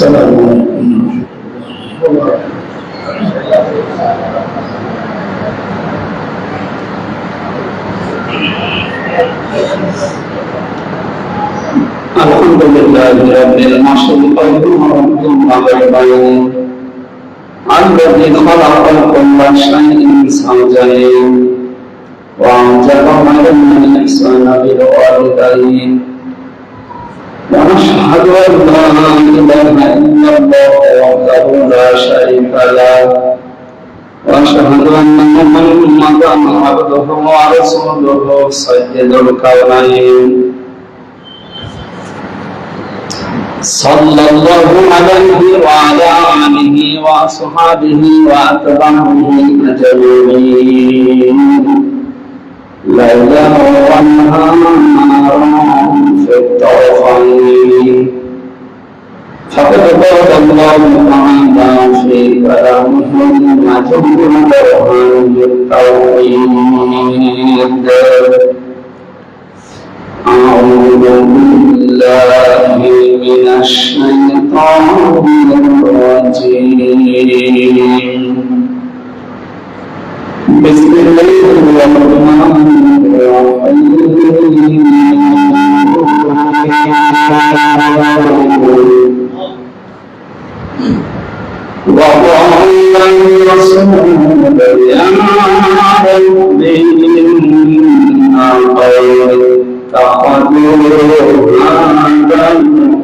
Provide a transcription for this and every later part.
السلام عليكم. الحمد لله رب المشرقين ورب المغربين الذي خلق كل شيء زوجين وأنزل من الإحسان بالوالدين ونشهد أن لا إله إلا الله وحده لا شريك له وأشهد أن محمدا عبده ورسوله سيد الكونين صلى الله عليه وعلى آله وأصحابه وأتباعه أجمعين ليلا ونهارا في الطرفين فقد قال الله تعالى في كلامه المجيد القرآن بالتوحيد أعوذ بالله من الشيطان الرجيم بسم الله الرحمن الرحيم وقال الرسول يا رب إنا قد اتخذوا هذا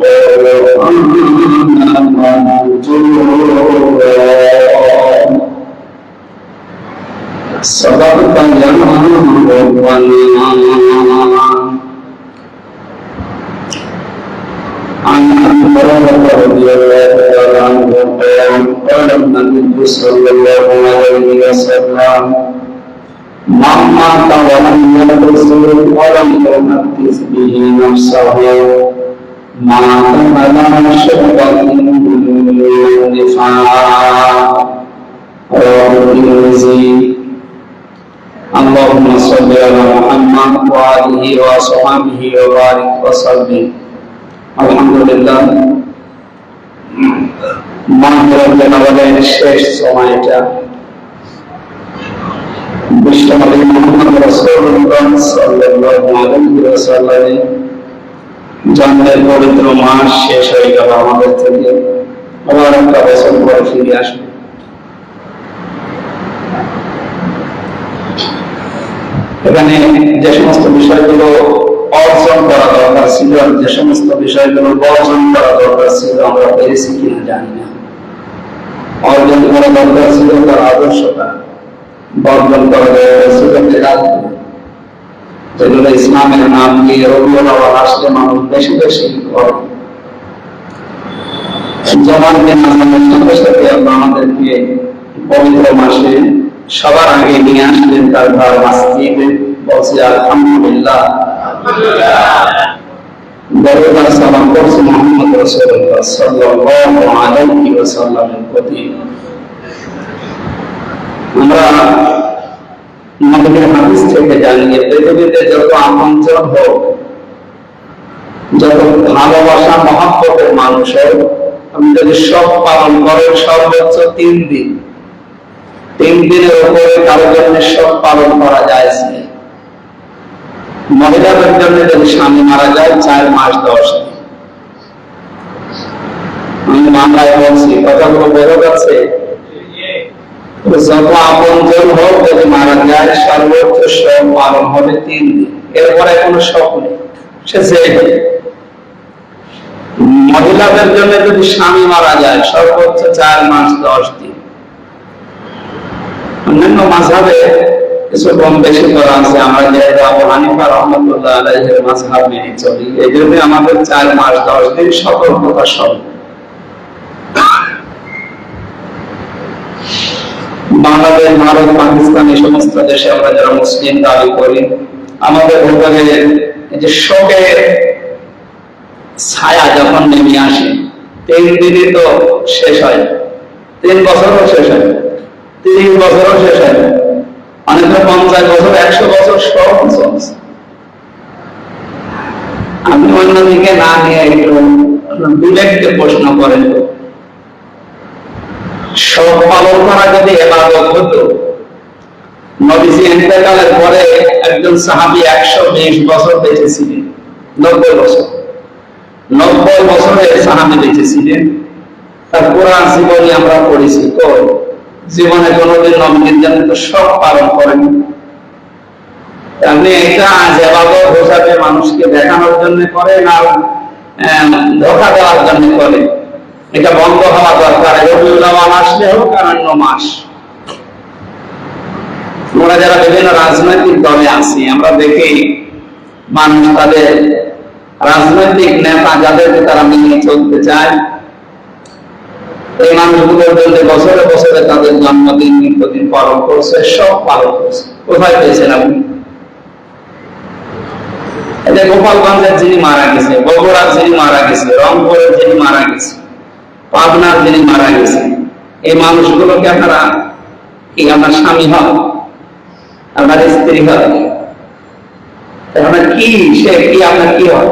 القرآن مهجورا صدقت يا ربنا. عن أبي هريرة رضي الله تعالى عنه قال النبي صلى الله عليه وسلم من مات ولم يغسل ولم يحدث به نفسه مات على شعبة من النفاق رواه الترمذي. اللهم صل على محمد وآله وصحبه وبارك وسلم. আলহামদুলিল্লাহ, মাহের রমজানের শেষ সময়টা বিশ্বনবী মুহাম্মদ রাসূলুল্লাহ সাল্লাল্লাহু আলাইহি ওয়াসাল্লামের জন্মের পবিত্র মাস শেষ হয়ে গেল আমাদের থেকে। আবার একটা বছর পরে ফিরে আসবে। এখানে যে সমস্ত বিষয়গুলো অর্জন করা দরকার ছিল, যে সমস্ত বিষয়গুলো বর্জন করা দরকার ছিল, আমরা পেরেছি কিনা জানি না। অর্জন করা দরকার ছিল তার আদর্শটা, বর্জন করা দরকার ছিল যেগুলো ইসলামের নাম দিয়ে রবিউল আউয়াল আসলে মানুষ বেশি বেশি করে। জমান দিন আজানের সাথে সাথে আল্লাহ আমাদেরকে পবিত্র মাসে সবার আগে নিয়ে আসলেন তার ঘর মাসজিদে। বলছি আলহামদুলিল্লাহ, দরুদ সালাম করছি মুহাম্মদ রাসূলুল্লাহ সাল্লাল্লাহু আলাইহি ওয়াসাল্লামের প্রতি। আমরা নবীর হাদিস থেকে জানি যে পৃথিবীতে যত আপনজন হোক, যত ভালোবাসা মহব্বতের মানুষ হোক, আপনি যদি সব পালন করেন সর্বোচ্চ 3 দিন, 3 দিনের উপরে কারোর জন্য সব পালন করা যায়। মহিলাদের জন্য যদি স্বামী মারা যায় 4 মাস 10 দিন। আমি বাংলায় বলছি, কথাগুলো বোঝা যাচ্ছে? যত আপনজন হোক যদি মারা যায় সর্বোচ্চ সব পালন হবে 3 দিন, এরপরে কোনো শখ নেই। সে মহিলাদের জন্য যদি স্বামী মারা যায় সর্বোচ্চ 4 মাস 10 দিন। অন্যান্য মাযহাবে কিছু কম বেশি করা আছে। আমরা যেহেতু আবু হানিফা রাহমাতুল্লাহ আলাইহির মাযহাব মেনে চলি, এই জন্য আমাদের 4 মাস 10 দিন সতর্কতা সব। বাংলাদেশ, ভারত, পাকিস্তান এই সমস্ত দেশে আমরা যারা মুসলিম দাবি করি, আমাদের ভেতরে এই যে শোকের ছায়া যখন নেমে আসে 3 দিনই তো শেষ হয়, 3 বছরও শেষ হয়, 30 বছরও শেষ হয়, অনেক 50 বছর 100 বছর সব চলছে। আমি অন্যদিকে না নিয়ে একটু বিবেককে প্রশ্ন করেন তো, সব পালন করা যদি ইবাদত হতো, নবীজি ইন্তেকালের পরে একজন সাহাবী 120 বছর বেঁচে ছিলেন, 90 বছর, 90 বছরের সাহাবী বেঁচে ছিলেন। তার পুরা জীবনী আমরা পড়েছি, তো জীবনে কোনোদিন নবীর জন্য তো সব পালন করেন। আপনি এটা ইবাদত হিসাবে মানুষকে দেখানোর জন্য করেন আর ধোঁকা দেওয়ার জন্য করেন, এটা বন্ধ হওয়া দরকার। রবিউল আউয়াল আসলে হোক আর অন্য মাস। আমরা যারা বিভিন্ন রাজনৈতিক দলে আছি, আমরা দেখি মানুষ তাদের রাজনৈতিক নেতা যাদেরকে তারা মেনে চলতে চায়, এই মানুষগুলোর জন্য বছরে বছরে তাদের জন্মদিন মৃত্যুদিন পালন করছে, সব পালন করছে। কোথায় পেয়েছেন আপনি? গোপালগঞ্জের যিনি মারা গেছে, বগুড়ার যিনি মারা গেছে, রংপুরের যিনি মারা গেছে, পাবনার যিনি মারা গেছে, এই মানুষগুলোকে আপনারা কি আপনার স্বামী হয়, আপনার স্ত্রী হয়, আপনার কি সে কি আপনার কি হয়?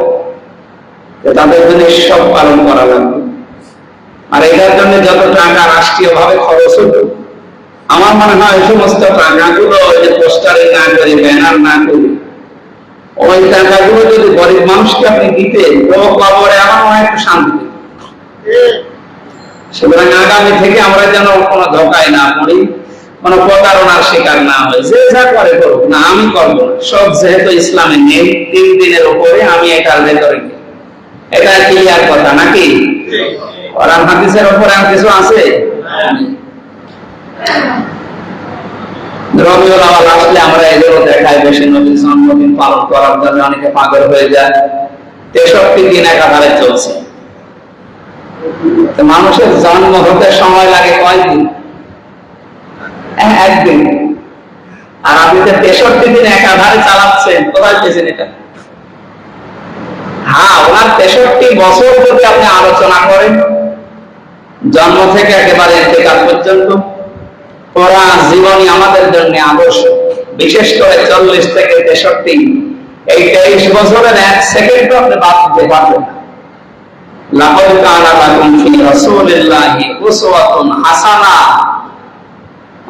তাদের জন্য সব পালন করা লাগবে। আর এটার জন্য যত টাকা রাষ্ট্রীয় ভাবে খরচ হতো, আমার মনে হয় এই সমস্ত টাকাগুলো যে পোস্টারে না করে, ব্যানার না করে, ওই টাকাগুলো যদি গরিব মানুষকে আপনি দিতেন, কবরে আমার মনে হয় একটু শান্তি। সুতরাং আগামী থেকে আমরা যেন কোনো ধোকায় না পড়ি, কোনো প্রতারণার শিকার না হয়। যে যা করে করুক না, আমি করবো না। সব যেহেতু ইসলামে নেই, 3 দিনের উপরে আমি এটার ভেতরে, এটা ক্লিয়ার কথা নাকি? কোরআন হাদিসের উপরে আর কিছু আছে? রবিউল আউয়াল আসলে আমরা এগুলো দেখাই বেশি, নবীর জন্মদিন পালন করার জন্য অনেকে পাগল হয়ে যায়। 63 দিন একাধারে চলছে। মানুষের জন্ম হতে সময় লাগে কয়দিন? একদিন। আর আপনি তো 63 দিন একাধারে চালাচ্ছেন, কোথায় পেয়েছেন এটা? হ্যাঁ, ওনার 63 বছর যদি আপনি আলোচনা করেন, জন্ম থেকে একেবারে ইন্তেকাল পর্যন্ত, পুরা জীবনই আমাদের জন্য আদর্শ। বিশেষ করে 40 থেকে 63, এই 23 বছরের 1 সেকেন্ড আপনি বাদ দিতে পারবেন না। লাকাদ কানা লাকুম ফি রাসূলিল্লাহি উসওয়াতুন হাসানাহ।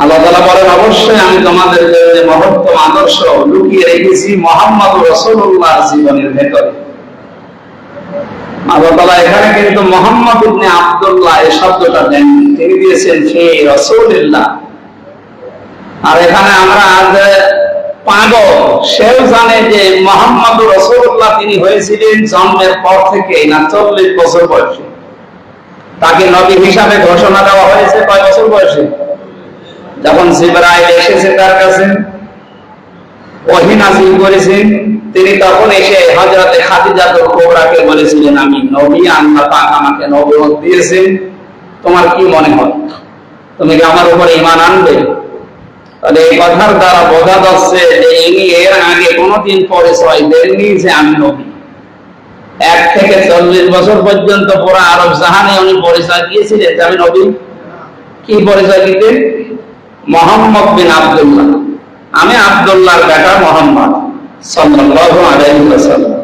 আল্লাহ তাআলা বলেন, অবশ্যই আমি তোমাদের জন্য মহত্তম আদর্শ লুকিয়ে রেখেছি মুহাম্মদুর রাসূলুল্লাহর জীবনের ভেতরে। আল্লাহ তাআলা এখানে কিন্তু মুহাম্মদ ইবনে আব্দুল্লাহ এই শব্দটা দেন, তিনি দিয়েছেন ফি রাসূলিল্লাহ। আর এখানে আমরা আজ পাগল, সেও জানে যে মুহাম্মদুর রাসূলুল্লাহ তিনি হয়েছিলেন জন্মের পর থেকে না 40 বছর বয়সে। তাকে নবী হিসাবে ঘোষণা দেওয়া হয়েছে কয় বছর বয়সে? যখন জিবরাইল এসেছে তার কাছে, ওহী নাযিল করেছেন, তিনি তখন এসে হযরতে খাদিজাতুল কুবরাকে বলেছিলেন, আমি নবী, আল্লাহ পাক আমাকে নবুয়ত দিয়েছেন, তোমার কি মনে হয়, তুমি কি আমার উপর ঈমান আনবে? তাহলে এই কথার দ্বারা বোঝা যাচ্ছে যে ইনি এর আগে কোনোদিন পরিচয় দেননি যে আমি নবী। 1 থেকে 40 বছর পর্যন্ত পুরো আরব জাহানে উনি পরিচয় দিয়েছিলেন যে আমি নবী। কি পরিচয় দিতেন? মুহাম্মদ বিন আব্দুল্লাহ, আমি আব্দুল্লাহর বেটা মুহাম্মদ সাল্লাল্লাহু আলাইহি ওয়াসাল্লাম।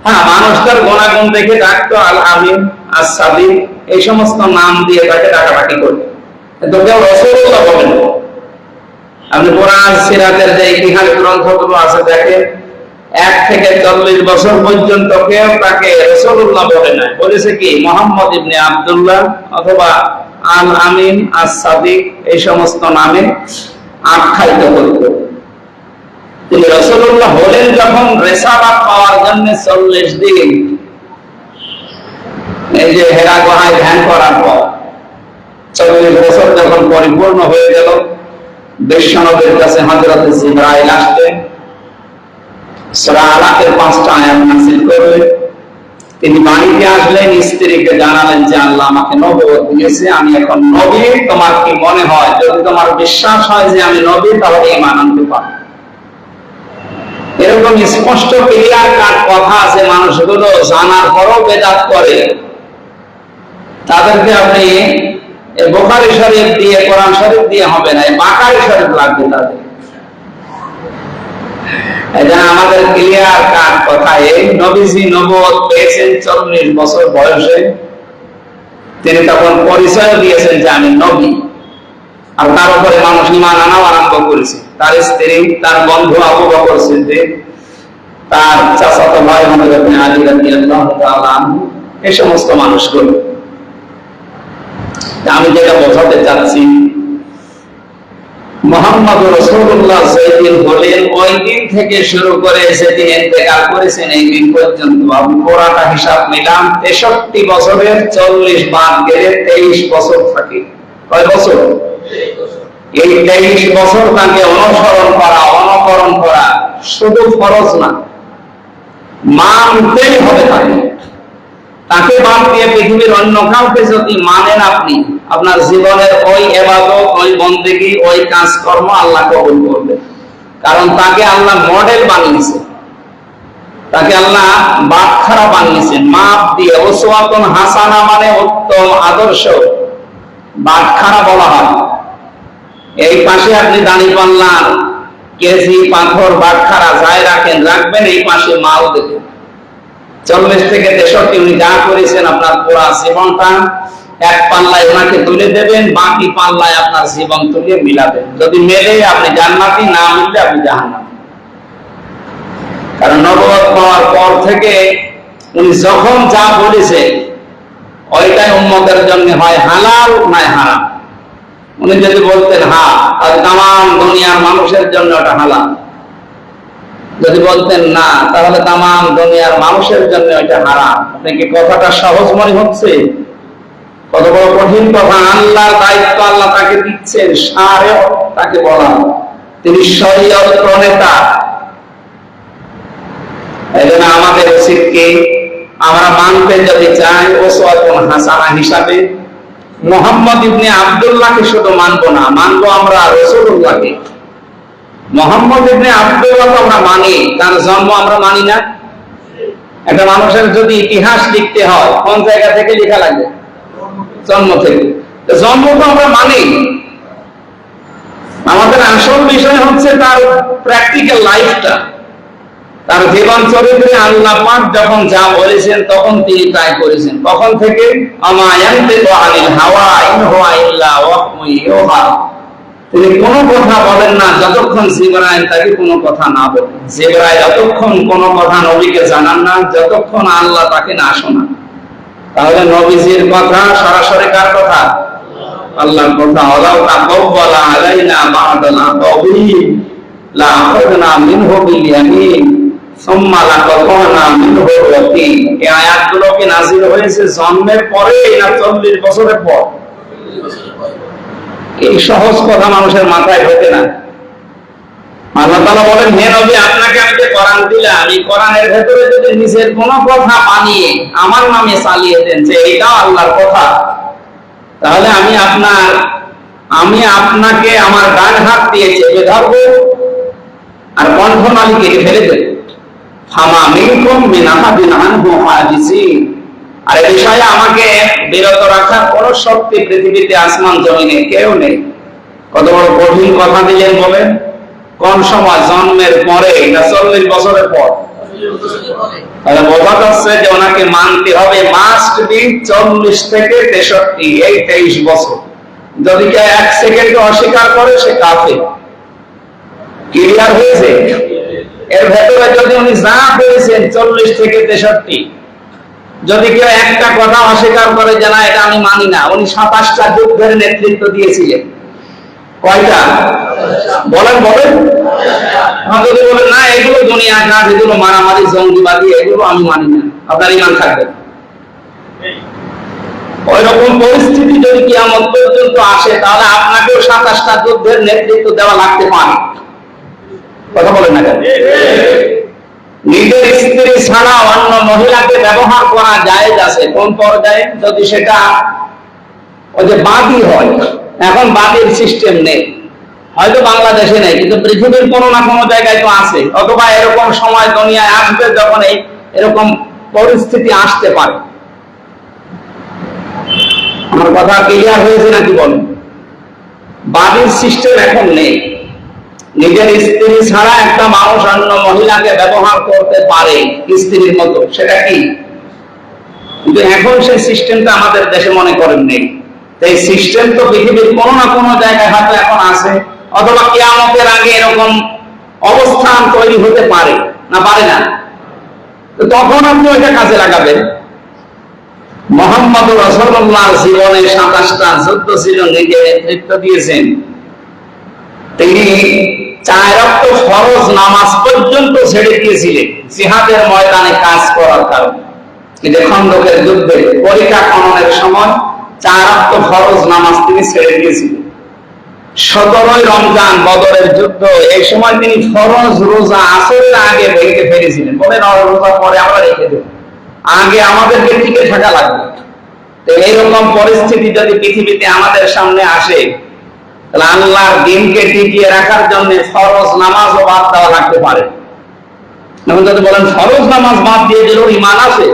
হ্যাঁ, মানুষ তার গুণাগুণ দেখে ডাকতো আল আমিন, আস সাদিক, এই সমস্ত নাম দিয়ে তাকে ডাকাডাকি করত, কিন্তু কেউ রাসূলুল্লাহ বলেন না। আপনি কোরআন সিরাতের যে ইতিহাস গ্রন্থগুলো আছে দেখেন, 1 থেকে 40 বছর পর্যন্ত কেউ তাকে রাসূলুল্লাহ বলে না, বলেছে কি মুহাম্মদ ইবনে আব্দুল্লাহ অথবা আল আমিন, আস সাদিক, এই সমস্ত নামে আখ্যায়িত করত। তিনি রাসূলুল্লাহ হলেন যখন রিসালাত পাওয়ার জন্য 40 দিন এই যে হেরা গুহায় ধ্যান করার পর 40 বছর যখন পরিপূর্ণ হয়ে গেল, বিশ্বনবীর কাছে হযরত জিবরাইল আসলেন, সূরা আলাকের 5টা আয়াত নাযিল করলেন। তিনি বাড়িতে আসলেন, স্ত্রীকে জানালেন যে আল্লাহ আমাকে নবুয়ত দিয়েছে, আমি এখন নবী, তোমার কি মনে হয়? যদি তোমার বিশ্বাস হয় যে আমি নবী, তাহলে ঈমান আনতে পারো। এরকম স্পষ্ট ক্লিয়ার কাট কথা আছে, মানুষগুলো জানার পরও বেদাত করে। তাদেরকে আপনি বুখারী শরীফ দিয়ে, কোরআন শরীফ দিয়ে হবে না, বাকারি শরীফ লাগবে তাদের। এটা আমাদের ক্লিয়ার কাট কথা। এই নবীজি নবুয়ত পেয়েছেন 40 বছর বয়সে। তিনি তখন পরিচয় দিয়েছেন যে আমি নবী। আর তার উপরে মানুষ ঈমান আনাও আরম্ভ করেছে। তার স্ত্রী, তার বন্ধু আবু বকর সিদ্দিক, তার চাচাতো ভাই হযরত আলী রাদিয়াল্লাহু তাআলা আনহু, এই সমস্ত মানুষগুলো। আমি যেটা বোঝাতে চাচ্ছি, মুহাম্মদ রাসূলুল্লাহ যেদিন হলেন ওই দিন থেকে শুরু করে যেদিন ইন্তেকাল করেছেন এই দিন পর্যন্ত আমি পুরাটা হিসাব নিলাম, 63 বছরের 40 বাদ গেলে 23 বছর থাকে। কয় বছর? এই 23 বছর তাকে অনুসরণ করা, অনুকরণ করা শুধু ফরজ না, মানতেই হবে তাকে। তাকে বাদ দিয়ে পৃথিবীর অন্য কাউকে যদি মানেন আপনি, আপনার জীবনের ওই ইবাদত, ওই বন্দেগী, ওই কাজকর্ম আল্লাহ কবুল করবে। কারণ তাকে আল্লাহ মডেল বানিয়েছে, তাকে আল্লাহ বাটখারা বানিয়েছেন মাপ দিয়ে। উসওয়াতুন হাসানা মানে উত্তম আদর্শ, বাটখারা বলা হয়। এই পাশে আপনি দাঁড়িপাল্লা, কেজি, পাথর, বাটখারা যাই রাখেন, রাখবেন এই পাশে মাল দেবেন। 40 থেকে 63 উনি যা করেছেন আপনার পুরা জীবনটা এক পাল্লায় ওনাকে তুলে দেবেন, বাকি পাল্লায় আপনার জীবন তুলে মিলাবেন। যদি মেলে আপনি জান্নাতি, না মিললে আপনি জাহান্নামী। কারণ নবুয়ত পাওয়ার পর থেকে উনি যখন যা বলেছে ওইটাই উম্মতের জন্য হয় হালাল নয় হারাম। উনি যদি বলতেন হ্যাঁ, তাহলে তামাম দুনিয়ার মানুষের জন্য ওটা হালাল। যদি বলতেন না, তাহলে তামাম দুনিয়ার মানুষের জন্য এটা হারাম। আপনি কি কথাটা সহজ মনে হচ্ছে? কত বড় কঠিন কথা। আল্লাহর দায়িত্ব আল্লাহ তাকে দিচ্ছেন, শারেও তাকে বলা, তিনি শরীয়ত প্রণেতা। এই জন্য আমাদের উচিত কি, আমরা মানতে যদি চাই উসওয়াতুন হাসানা হিসাবে মুহাম্মদ ইবনে আব্দুল্লাহকে শুধু মানবো না, মানবো আমরা রাসূলুল্লাহকে। মুহাম্মদ ইবনে আব্দুল্লাহ তো আমরা মানি, তার জন্ম আমরা মানি না। একটা মানুষের যদি ইতিহাস লিখতে হয় কোন জায়গা থেকে লেখা লাগবে? জন্ম থেকে। জন্ম তো আমরা মানি, আমাদের আসল বিষয় হচ্ছে তার প্র্যাকটিক্যাল লাইফটা, তার জীবন চরিত্রে আল্লাহ পাক যখন যা বলেছেন তখন তিনি তাই করেছেন। তখন থেকে আমা ইয়ানতিকু আনিল হাওয়া ইন হুয়া ইল্লা ওয়াহয়ুন ইউহা, তিনি কোনো কথা বলেন না যতক্ষণ জিবরাইল তাকে কোনো কথা না বলেন। জিবরাইল যতক্ষণ কোনো কথা নবীকে জানান না, যতক্ষণ আল্লাহ তাকে না শোনান। তাহলে নবীজির কথা সরাসরি কার কথা? আল্লাহর কথা। ওয়ালাউ তাকাব্বালা আলাইনা বা'দাল আকাবিল লা আখাযনা মিনহু বিল ইয়ামিন সুম্মা লাকাতানা মিনহু ওয়াতিন। এই আয়াতগুলো কি নাযিল হয়েছে জন্মের পরে না 40 বছরের পর? এই সহজ কথা মানুষের মাথায় ঢোকে না। আল্লাহ তাআলা বলেন, হে নবী, আপনাকে আমি যে কোরআন দিলাম, এই কোরআনের ভেতরে যদি নিজের কোনো কথা বানিয়ে আমার নামে চালিয়ে দেন যে এটাও আল্লাহর কথা, তাহলে আমি আপনাকে আমার ডান হাত দিয়ে চেপে ধরবো আর কণ্ঠনালী কেটে ফেলে দেব। ফামা মিনকুম মিন আহাদিন আনহু হাজিজিন। আর এই বিষয়ে আমাকে বিরত রাখার কোন শক্তি পৃথিবীতে আসমান জমিনে কেউ নেই। কত বড় কঠিন কথা দিলেন বলেন। কোন সময়? জন্মের পরে, না 40 বছরের পর? তাহলে বোঝা যাচ্ছে যে ওনাকে মানতে হবে মাস্ট বি 40 থেকে 63, এই 23 বছর। যদি কেউ 1 সেকেন্ড অস্বীকার করে সে কাফের। ক্লিয়ার হয়েছে? এর ভেতরে যদি উনি যা করেছেন 40 থেকে 63, যদি কেউ একটা কথা অস্বীকার করে যে না এটা আমি মানি না, উনি 27টা যুদ্ধের নেতৃত্ব দিয়েছিলেন। কয়টা? বলেন বলেন। যদি বলেন না এগুলো দুনিয়া কাজ, এগুলো মারামারি, জঙ্গিবাদী, এগুলো আমি মানি না, আপনার ঈমান থাকবে। ওই রকম পরিস্থিতি যদি কিয়ামত পর্যন্ত আসে, তাহলে আপনাকেও 27টা যুদ্ধের নেতৃত্ব দেওয়া লাগতে পারে। কথা বলেন না কেন? নিজের স্ত্রী ছাড়া অন্য মহিলাকে ব্যবহার করা জায়েজ আছে। কোন পর্যায়ে? যদি সেটা ওই যে বাদী হয়। এখন বাদীর সিস্টেম নেই, হয়তো বাংলাদেশে নেই, কিন্তু পৃথিবীর কোনো না কোনো জায়গায় তো আছে। অথবা এরকম সময় দুনিয়ায় আসবে যখন এরকম পরিস্থিতি আসতে পারে। আমার কথা ক্লিয়ার হয়েছে নাকি বলেন? বাদীর সিস্টেম এখন নেই। নিজের স্ত্রী ছাড়া একটা মানুষ অন্য মহিলাকে ব্যবহার করতে পারে স্ত্রীর মতো। সেটা কি? কিন্তু এখন সেই সিস্টেমটা আমাদের দেশে মনে করেন নেই। এই সিস্টেম তো পৃথিবীর কোনো না কোনো জায়গায় হয়তো এখন আছে, অথবা কিয়ামতের আগে এরকম অবস্থান তৈরি হতে পারে, না পারে না? তখন আপনি ওইটা কাজে লাগাবেন। মুহাম্মদ রাসূলুল্লাহ জীবনে 27টা যুদ্ধ ছিল, নিজে নেতৃত্ব দিয়েছেন। তিনি 4 ওয়াক্ত ফরজ নামাজ পর্যন্ত ছেড়ে দিয়েছিলেন জিহাদের ময়দানে কাজ করার কারণে। কিন্তু খন্দকের যুদ্ধে পরিখা খননের সময় 4 ওয়াক্ত ফরজ নামাজ তিনি ছেড়ে দিয়েছিলেন। 17ই রমজান বদরের যুদ্ধ, এই সময় তিনি ফরজ রোজা আসরের আগে ভেঙে ফেলেছিলেন। বলেন রোজা পরে আমরা রেখে দেব, আগে আমাদেরকে টিকে থাকা লাগবে। তো এইরকম পরিস্থিতি যদি পৃথিবীতে আমাদের সামনে আসে, তাহলে আল্লাহর দিনকে টিকিয়ে রাখার জন্য ফরজ নামাজও বাদ দেওয়া লাগতে পারে। এখন যদি বলেন ফরজ নামাজ বাদ দিয়ে দিল ঈমান আছে,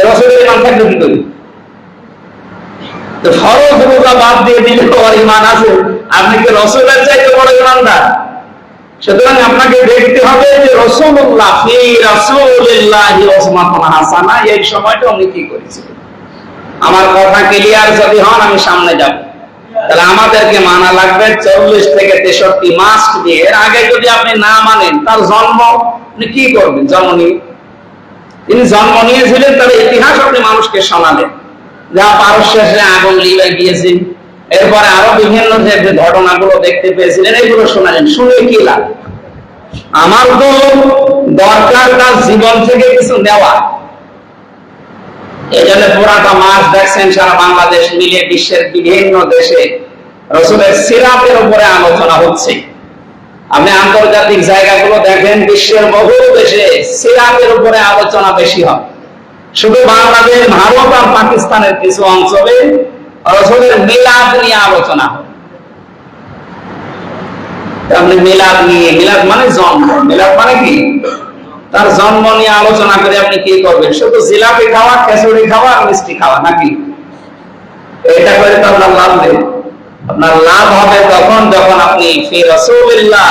রাসূলের ঈমান থাকবে কি করে? তো ফরজ রোজা বাদ দিয়ে দিলে আর ঈমান আছে, আপনি কি রাসূলের চাইতে বড় ঈমানদার? সুতরাং আপনাকে দেখতে হবে যে রাসূলুল্লাহ ফি রাসূলিল্লাহি উসওয়াতুন হাসানা, এই সময়টা উনি কি করেছিলেন। আমার কথা ক্লিয়ার যদি হন আমি সামনে যাব। তাহলে আমাদেরকে মানা লাগবে 40 থেকে 63 মাস দিয়ে। এর আগে যদি আপনি না মানেন, তার জন্ম আপনি কি করবেন? জন্ম নিয়ে তিনি জন্ম নিয়েছিলেন, তার ইতিহাস আপনি মানুষকে শোনালেন, যা পারস্য শেষে আগুন লিভায় গিয়েছেন, এরপরে আরো বিভিন্ন যে ঘটনাগুলো দেখতে পেয়েছিলেন, এগুলো শোনালেন। শুনে কি লাভ? আমার তো দরকার তার জীবন থেকে কিছু নেওয়া। এই জন্য পুরাটা মাস দেখছেন সারা বাংলাদেশ মিলে বিশ্বের বিভিন্ন দেশে রাসূলের সিরাতের উপরে আলোচনা হচ্ছে। আপনি আন্তর্জাতিক জায়গাগুলো দেখেন, বিশ্বের বহু দেশে সিরাতের উপরে আলোচনা বেশি হয়। শুধু বাংলাদেশ, ভারত আর পাকিস্তানের কিছু অঞ্চলে রাসূলের মিলাদ নিয়ে আলোচনা হয়। আপনি মিলাদ নিয়ে, মিলাদ মানে জন্ম, মিলাদ মানে কি? তার জন্ম নিয়ে আলোচনা করে আপনি কি করবেন? শুধু জিলাপি খাওয়া, খিচুড়ি খাওয়া, মিষ্টি খাওয়া নাকি? এটা করে তো আপনার লাভ নেই। আপনার লাভ হবে তখন যখন আপনি ফি রাসূলিল্লাহ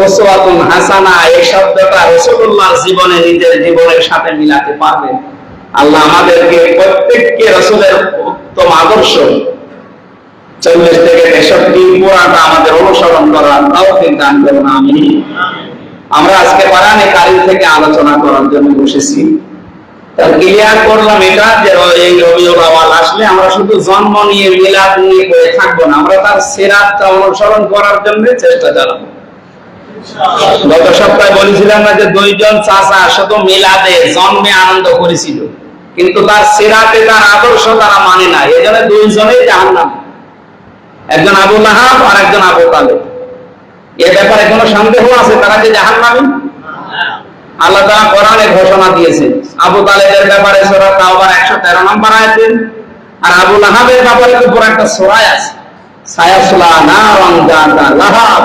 উসওয়াতুন হাসানা, এই শব্দটা রাসূলুল্লাহর জীবনে, নিজের জীবনের সাথে মিলাতে পারবেন। আল্লাহ আমাদেরকে প্রত্যেককে রাসূলের উত্তম আদর্শ 40 থেকে 63 পুরাটা আমাদের অনুসরণ করার তৌফিক দান করুন, আমিন। আমরা আজকে কোরআনে কারীম থেকে আলোচনা করার জন্য বসেছি। তার ক্লিয়ার করলাম এটা যে এই রবিউল আউয়াল আসলে আমরা শুধু জন্ম নিয়ে, মিলাদ নিয়ে বসে থাকবো না, আমরা তার সিরাতটা অনুসরণ করার জন্য চেষ্টা চালাবো। গত সপ্তাহে বলেছিলাম না যে 2 জন চাচা শুধু মিলাদে জন্মে আনন্দ করেছিল, কিন্তু তার সিরাতে তার আদর্শ তারা মানে না, এজন্য 2 জনেই জাহান্নামে। একজন আবু লাহাব আর একজন আবু তালেব। এ ব্যাপারে কোনো সন্দেহ আছে তারা যে জাহান্নামী? আল্লাহ তাআলা কোরআনে ঘোষণা দিয়েছেন। আবু তালেবের ব্যাপারে সূরা তাওবার 113 নম্বর আয়াতে, আর আবু লাহাবের ব্যাপারে তো পুরো একটা সূরা আছে, সায়াসলা নারান যাতা লাহাব।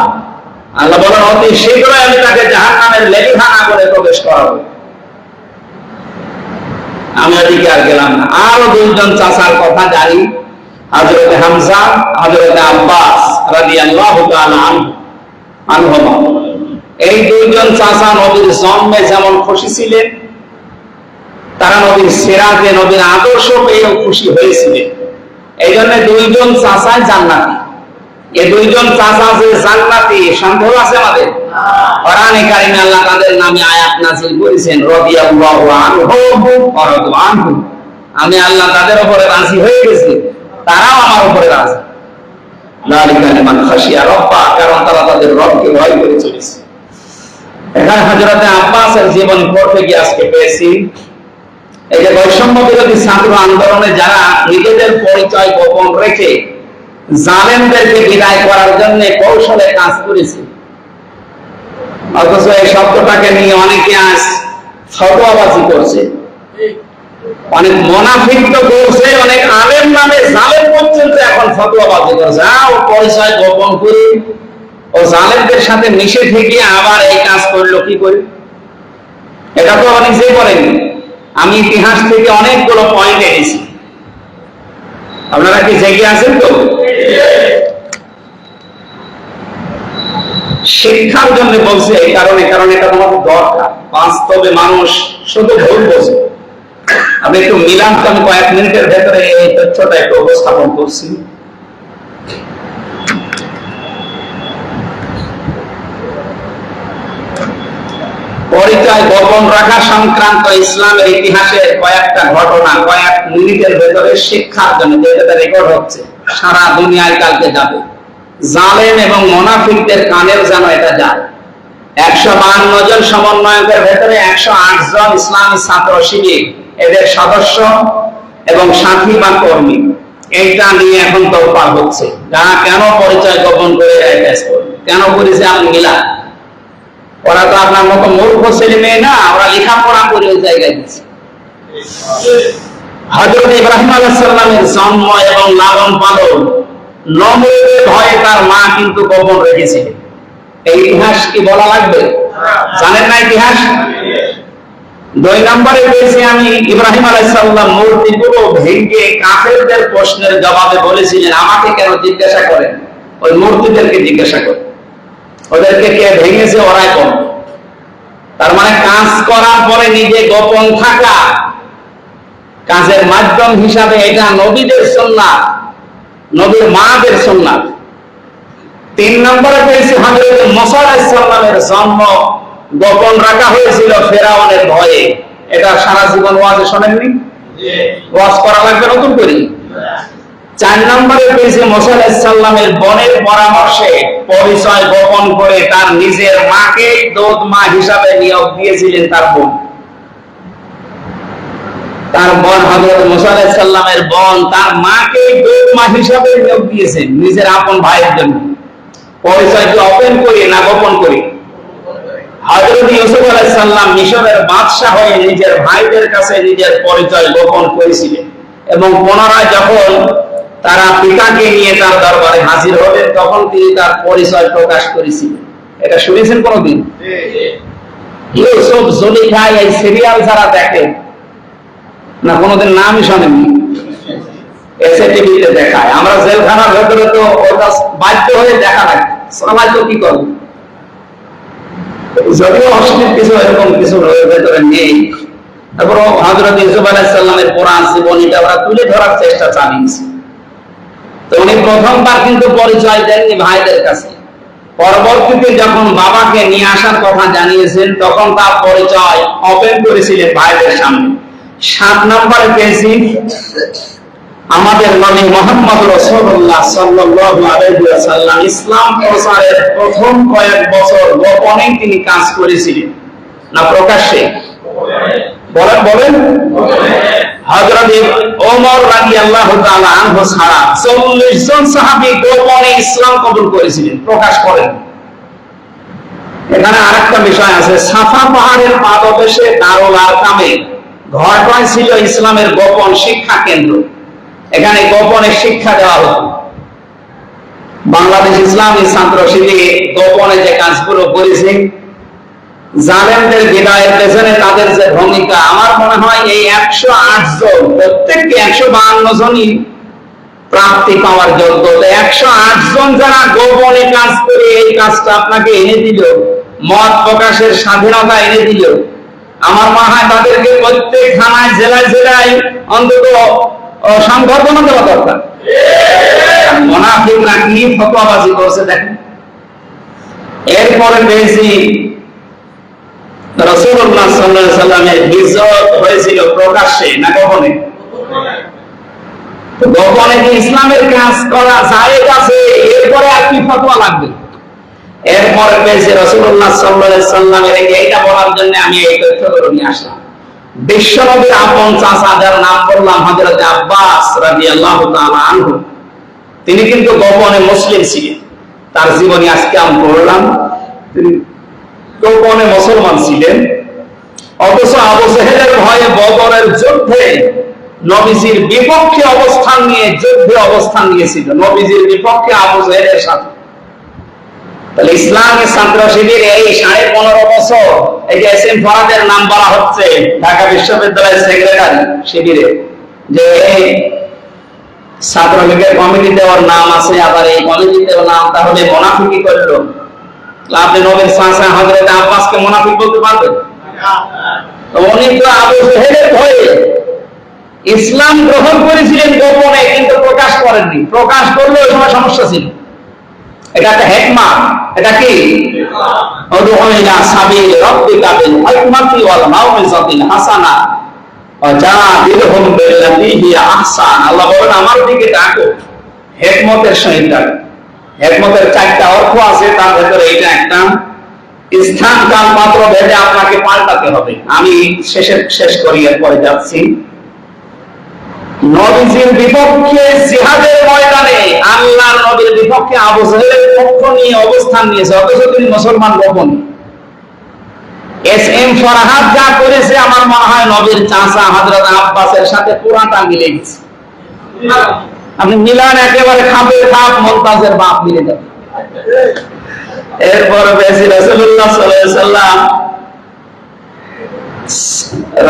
আল্লাহ বলেন অতি শীঘ্রই আমি তাকে জাহান্নামের লেলিহান আগুনে প্রবেশ করাবো। আমি ওদিকে আর গেলাম না। আরো 2 জন চাচার কথা জানি, হযরত হামজা, হযরত আব্বাস রাদিয়াল্লাহু তাআলা আনহুমা। এই 2 জন চাচা নবীর জন্মে যেমন খুশি ছিলেন, তারা নবীর সিরাতে, নবীর আদর্শ পেয়েও খুশি হয়েছিলেন। এই জন্য 2 জন চাচা জান্নাতি। এই 2 জন চাচা যে জান্নাতি, সন্দেহ আছে আমাদের? কোরআনে কারিমে আল্লাহ তাদের নামে আয়াত নাযিল করেছেন, রাদিয়াল্লাহু আনহুম ওয়া রাদু আনহু। আমি আল্লাহ তাদের উপরে রাজি হয়ে গেছি, তারাও আমার উপরে রাজি। যালিকা লিমান খাশিয়া রাব্বা, কারণ তারা তাদের রবকে ভয় করে চলেছে। এখানে হযরত আব্বাসের জীবন পড়তে গিয়ে আজকে পেয়েছি, এই যে বৈষম্য বিরোধী ছাত্র আন্দোলনে যারা নিজেদের পরিচয় গোপন রেখে জালেমদেরকে বিদায় করার জন্য কৌশলে কাজ করেছে, অথচ এই শব্দটাকে নিয়ে অনেকে আজ ফতোয়াবাজি করছে, অনেক মুনাফিক তো করছে, অনেক আলেম নামে জালেম পর্যন্ত এখন ফতোয়াবাজি করছে। ও পরিচয় গোপন করে ও জালেমদের সাথে মিশে থেকে আবার এই কাজ করলো কি করে? এটা তো নিজেই করেনি। আমি ইতিহাস থেকে অনেকগুলো পয়েন্ট এনেছি, আপনারা কি জেগে আছেন তো? শিক্ষার জন্য বলছে, এই কারণে, কারণ এটা তোমাদের দরকার। বাস্তবে মানুষ শুধু ভুল বোঝে। আমি একটু মিলান, তো আমি কয়েক মিনিটের ভেতরে এই তথ্যটা একটু উপস্থাপন করছি। পরিচয় গোপন রাখা সংক্রান্ত ইসলামের ইতিহাসের কয়েকটা ঘটনা কয়েক মিনিটের ভেতরে শিক্ষার জন্য, যেটা রেকর্ড হচ্ছে, সারা দুনিয়ায় কালকে যাবে। জালেম এবং মুনাফিকদের কানেও যেন এটা যায়। 152 জন সমন্বয়কের ভেতরে 108 জন ইসলামী ছাত্র শিবির, এদের সদস্য এবং সাথী বা কর্মী, এইটা নিয়ে এখন তোলপাড় হচ্ছে। যারা কেন পরিচয় গোপন করে কেন করেছে আমি মিলা, ওরা তো আপনার মতো মূর্খ ছেলে মেয়ে না, ওরা লেখাপড়া করে ওই জায়গায় দিচ্ছে। হযরত ইব্রাহিম আলাইহিস সালামের জন্ম এবং লালন পালন নমরুদের ভয়ে তার মা কিন্তু গোপন রেখেছিলেন। এই ইতিহাস কি বলা লাগবে? জানেন না ইতিহাস? 2 নম্বরে পেয়েছি আমি, ইব্রাহিম আলাইহিস সালাম মূর্তিগুলো ভেঙে কাফেরদের প্রশ্নের জবাবে বলেছিলেন, আমাকে কেন জিজ্ঞাসা করেন, ওই মূর্তিদেরকে জিজ্ঞাসা করেন, ওদেরকে কে ভেঙেছে ওরাই কোন। তার মানে কাজ করার পরে নিজে গোপন থাকা কাজের মাধ্যম হিসাবে এটা নবীদের সুন্নাত, নবীর মাদের সুন্নাত। 3 নম্বরে পেয়েছি হযরত মুসা আলাইহিস সালামের জন্ম গোপন রাখা হয়েছিল ফেরাউনের ভয়ে। এটা সারা জীবন ওয়াজে শোনেননি? ওয়াজ করা লাগবে নতুন করে। 4 নম্বরে পেয়েছি মুসা আলাইহিস সালামের বোনের পরামর্শে পরিচয় গোপন করে তার নিজের মাকে দোদ মা হিসাবে নিয়োগ দিয়েছিলেন তার বোন। তার বোন হযরত মুসা আলাইহিস সালামের বোন তার মাকে দোদ মা হিসাবে নিয়োগ দিয়েছেন নিজের আপন ভাইয়ের জন্য। পরিচয়কে ওপেন করে না গোপন করে? হযরত ইউসুফ আলাইহিস সালাম মিশরের বাদশা হয়ে নিজের ভাইদের কাছে নিজের পরিচয় গোপন করেছিলেন এবং পুনরায় যখন তারা পিতাকে নিয়ে তার দরবারে হাজির হলেন তখন তিনি তার পরিচয় প্রকাশ করেছিলেন। এটা শুনেছেন কোনদিন? ইউসুফ জুলেখা এই সিরিয়াল যারা দেখেন না, কোনদিন নামই শোনেননি? এসে টিভিতে দেখায়, আমরা জেলখানার ভেতরে তো ওটা বাধ্য হয়ে দেখা লাগে, সবাই তো কি করবে, যদিও অশ্লীল কিছু এরকম কিছু ভেতরে নেই, তারপর হযরত ইউসুফ আলাইহিস সালামের কোরআন জীবনীটা ওরা তুলে ধরার চেষ্টা চালিয়েছে। তো উনি প্রথমবার কিন্তু পরিচয় দেননি ভাইদের কাছে, পরবর্তীতে যখন বাবাকে নিয়ে আসার কথা জানিয়েছেন তখন তার পরিচয় ওপেন করেছিলেন ভাইদের সামনে। 7 নম্বরে পেয়েছি আমাদের নবী মুহাম্মদ রাসূলুল্লাহ সাল্লাল্লাহু আলাইহি ওয়াসাল্লাম ইসলাম প্রচারের প্রথম কয়েক বছর গোপনে তিনি কাজ করেছিলেন না প্রকাশ্যে? বলেন হযরত ওমর রাদিয়াল্লাহু তাআলা আনহু ছাড়া 40 জন সাহাবী গোপনে ইসলাম কবুল করেছিলেন, প্রকাশ করেন। এখানে আরেকটা বিষয় আছে, সাফা পাহাড়ের পাদদেশে দারুল আরকামে ঘরটায় ছিল ইসলামের গোপন শিক্ষা কেন্দ্র। এখানে গোপনে শিক্ষা দেওয়া হতো। বাংলাদেশ ইসলামী ছাত্র শিবিরে গোপনে যে কাজগুলো করেছে, জালেমদের বিদায়ের পেছনে তাদের যে ভূমিকা, আমার মনে হয় এই 108 জন প্রত্যেককে 152 জনই প্রাপ্তি পাওয়ার যোগ্য। 108 জন যারা গোপনে কাজ করে এই কাজটা আপনাকে এনে দিল, মত প্রকাশের স্বাধীনতা এনে দিল, আমার মনে হয় তাদেরকে প্রত্যেক থানায় জেলায় জেলায় অন্তত সংবর্ধনা দেওয়া দরকার। মুনাফিকরা কি ফতোয়াবাজি করছে দেখেন। এরপরে পেয়েছি রাসূলুল্লাহ সাল্লাল্লাহু আলাইহি ওয়াসাল্লামের হিজরত হয়েছিল প্রকাশ্যে না গোপনে? গোপনে কি ইসলামের কাজ করা জায়েজ আছে? এরপরে আর কি ফতোয়া লাগবে? এরপরে পেয়েছি রাসূলুল্লাহ সাল্লাল্লাহু আলাইহি ওয়াসাল্লামের এইটা বলার জন্য আমি এই তথ্যগুলো নিয়ে আসলাম। বিশ্বনবীর আপন চাচা যার নাম বললাম হযরত আব্বাস রাদিয়াল্লাহু তাআলা আনহু, তিনি কিন্তু গোপনে মুসলিম ছিলেন। তার জীবনী আজকে আমি পড়লাম, তিনি গোপনে মুসলমান ছিলেন। অথচ আবু জেহেলের ভয়ে বদরের যুদ্ধে নবীজির বিপক্ষে অবস্থান নিয়েছিল, নবীজির বিপক্ষে আবু জেহেলের সাথে। তাহলে ইসলামী ছাত্র শিবির এই 15.5 বছর, এই যে এস এম ফরাদের নাম বলা হচ্ছে ঢাকা বিশ্ববিদ্যালয়ের সেক্রেটারি শিবিরে, যে ছাত্রলীগের কমিটিতে ওর নাম আছে, আবার এই কমিটিতে ওর নাম, তাহলে মুনাফিকি করলো। আপনি নবীর চাচা হযরত আব্বাসকে মুনাফিক বলতে পারবেন? উনি তো আবু জেহেলের ভয়ে ইসলাম গ্রহণ করেছিলেন গোপনে, কিন্তু প্রকাশ করেননি। প্রকাশ করলে ওই সময় সমস্যা ছিল। এটা একটা হিকমা। এটা কি? উদউ ইলা সাবিল রাব্বিকা বিল হিকমাতি ওয়াল মাউইযাতিল হাসানা ওয়া জাদিলহুম বিল্লাতী হিয়া আহসান। আল্লাহ বলেন আমার দিকে ডাকো, হিকমতের সহিত ডাকো। হিকমতের চারটা অর্থ আছে, তার ভেতরে এটা একটা। স্থান কাল পাত্র ভেদে আপনাকে পাল্টাতে হবে। আমি শেষ করি, এরপরে যাচ্ছি। নবীজির বিপক্ষে জিহাদের ময়দানে আল্লাহর নবীর বিপক্ষে আবু জাহেলের পক্ষ নিয়ে অবস্থান নিয়েছে, অথচ তিনি মুসলমান গোপনে। এস এম ফরহাদ যা করেছে, আমার মনে হয় নবীর চাচা হযরত আব্বাসের সাথে পুরাটা মিলে গেছে। আপনি মিলান একেবারে খাপের খাপ, মুমতাজের বাপ মিলে যাবে। এরপর বেশি রাসূলুল্লাহ সাল্লাল্লাহু আলাইহি ওয়াসাল্লাম,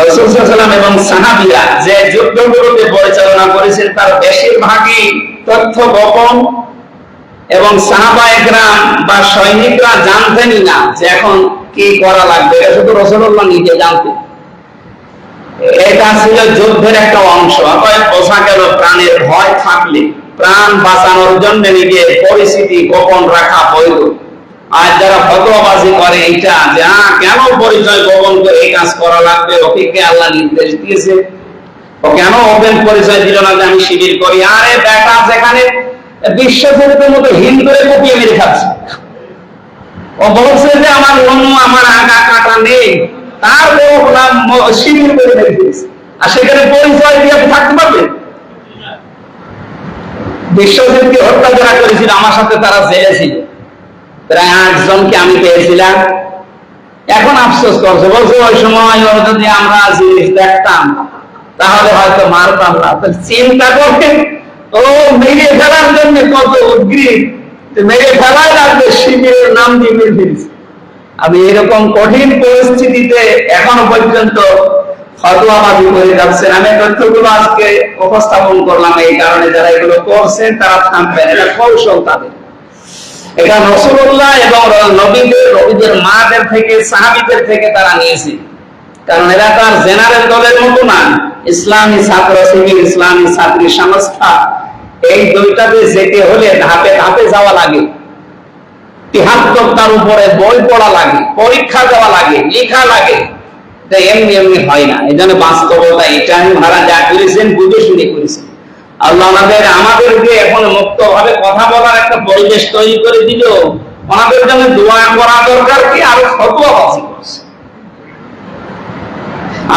রাসূল সাল্লাল্লাহু আলাইহি ওয়াসাল্লাম এবং সাহাবীরা যে যুদ্ধগুলোতে পরিচালনা করেছেন তার বেশিরভাগই তথ্য গোপন, এবং সাহাবায়ে কেরাম বা সৈনিকরা জানতেনই না যে এখন কি করা লাগবে। এটা শুধু রাসূলুল্লাহ নিজে জানতেন। এটা ছিল যুদ্ধের একটা অংশ। অতএব বোঝা গেল প্রাণের ভয় থাকলে প্রাণ বাঁচানোর জন্য নিজের পরিস্থিতি গোপন রাখা বৈধ। আর যারা ফতোয়াবাজি করে এটা যে কেন পরিচয় গোপন করে এই কাজ করা লাগবে, ওকে কে আল্লাহ নির্দেশ দিয়েছে, ও কেন ওপেন পরিচয় দিল না যে আমি শিবির করি। আরে বেটা, যেখানে বিশ্বযুদ্ধের মতো হিন্দুরে কপিয়ে মেরে খাচ্ছে, ও বলছে যে আমার অন্য আমার আগা কাটা নেই, তারপর শিবির করে মেরে দিয়েছে। আর সেখানে পরিচয় দিয়ে থাকতে পারবে? বিশ্বযুদ্ধে হত্যা যারা করেছিল আমার সাথে তারা জেলে ছিল, প্রায় 8 জনকে আমি পেয়েছিলাম। এখন আফসোস করছে, বলছে ওই সময় যদি আমরা জিনিস দেখতাম তাহলে হয়তো মারতাম না। চিন্তা করতেন ও মেরে ফেলার জন্য কত উদ্গ্রীব, মেরে ফেলাই লাগবে, শিবিরের নাম দিয়ে মেরে ফেলেছে। আমি এরকম কঠিন পরিস্থিতিতে এখনো পর্যন্ত ফতোয়াবাজি করে যাচ্ছেন। আমি তথ্যগুলো আজকে উপস্থাপন করলাম এই কারণে, যারা এগুলো করছেন তারা থামবেন। এটা কৌশল তাদের। এটা রাসূলুল্লাহ এবং নবীদের মাদের থেকে, সাহাবীদের থেকে তারা নিয়েছে। কারণ এরা তার জেনারেল দলের মতো না। ইসলামী ছাত্র শিবির, ইসলামী ছাত্রী সংস্থা, এই দুইটাতে যেতে হলে ধাপে ধাপে যাওয়া লাগে। ৭৩টার উপরে বই পড়া লাগে, পরীক্ষা দেওয়া লাগে, লেখা লাগে। এমনি এমনি হয় না। এই জন্য বাস্তবতা এটা। ওনারা যা করেছেন বুঝে শুনে করেছেন। আল্লাহ আমাদেরকে এখন মুক্ত ভাবে কথা বলার একটা পরিবেশ তৈরি করে দিল। ওনাদের জন্য দোয়া করা দরকার কি? আরো ফতোয়াবাজি করছে।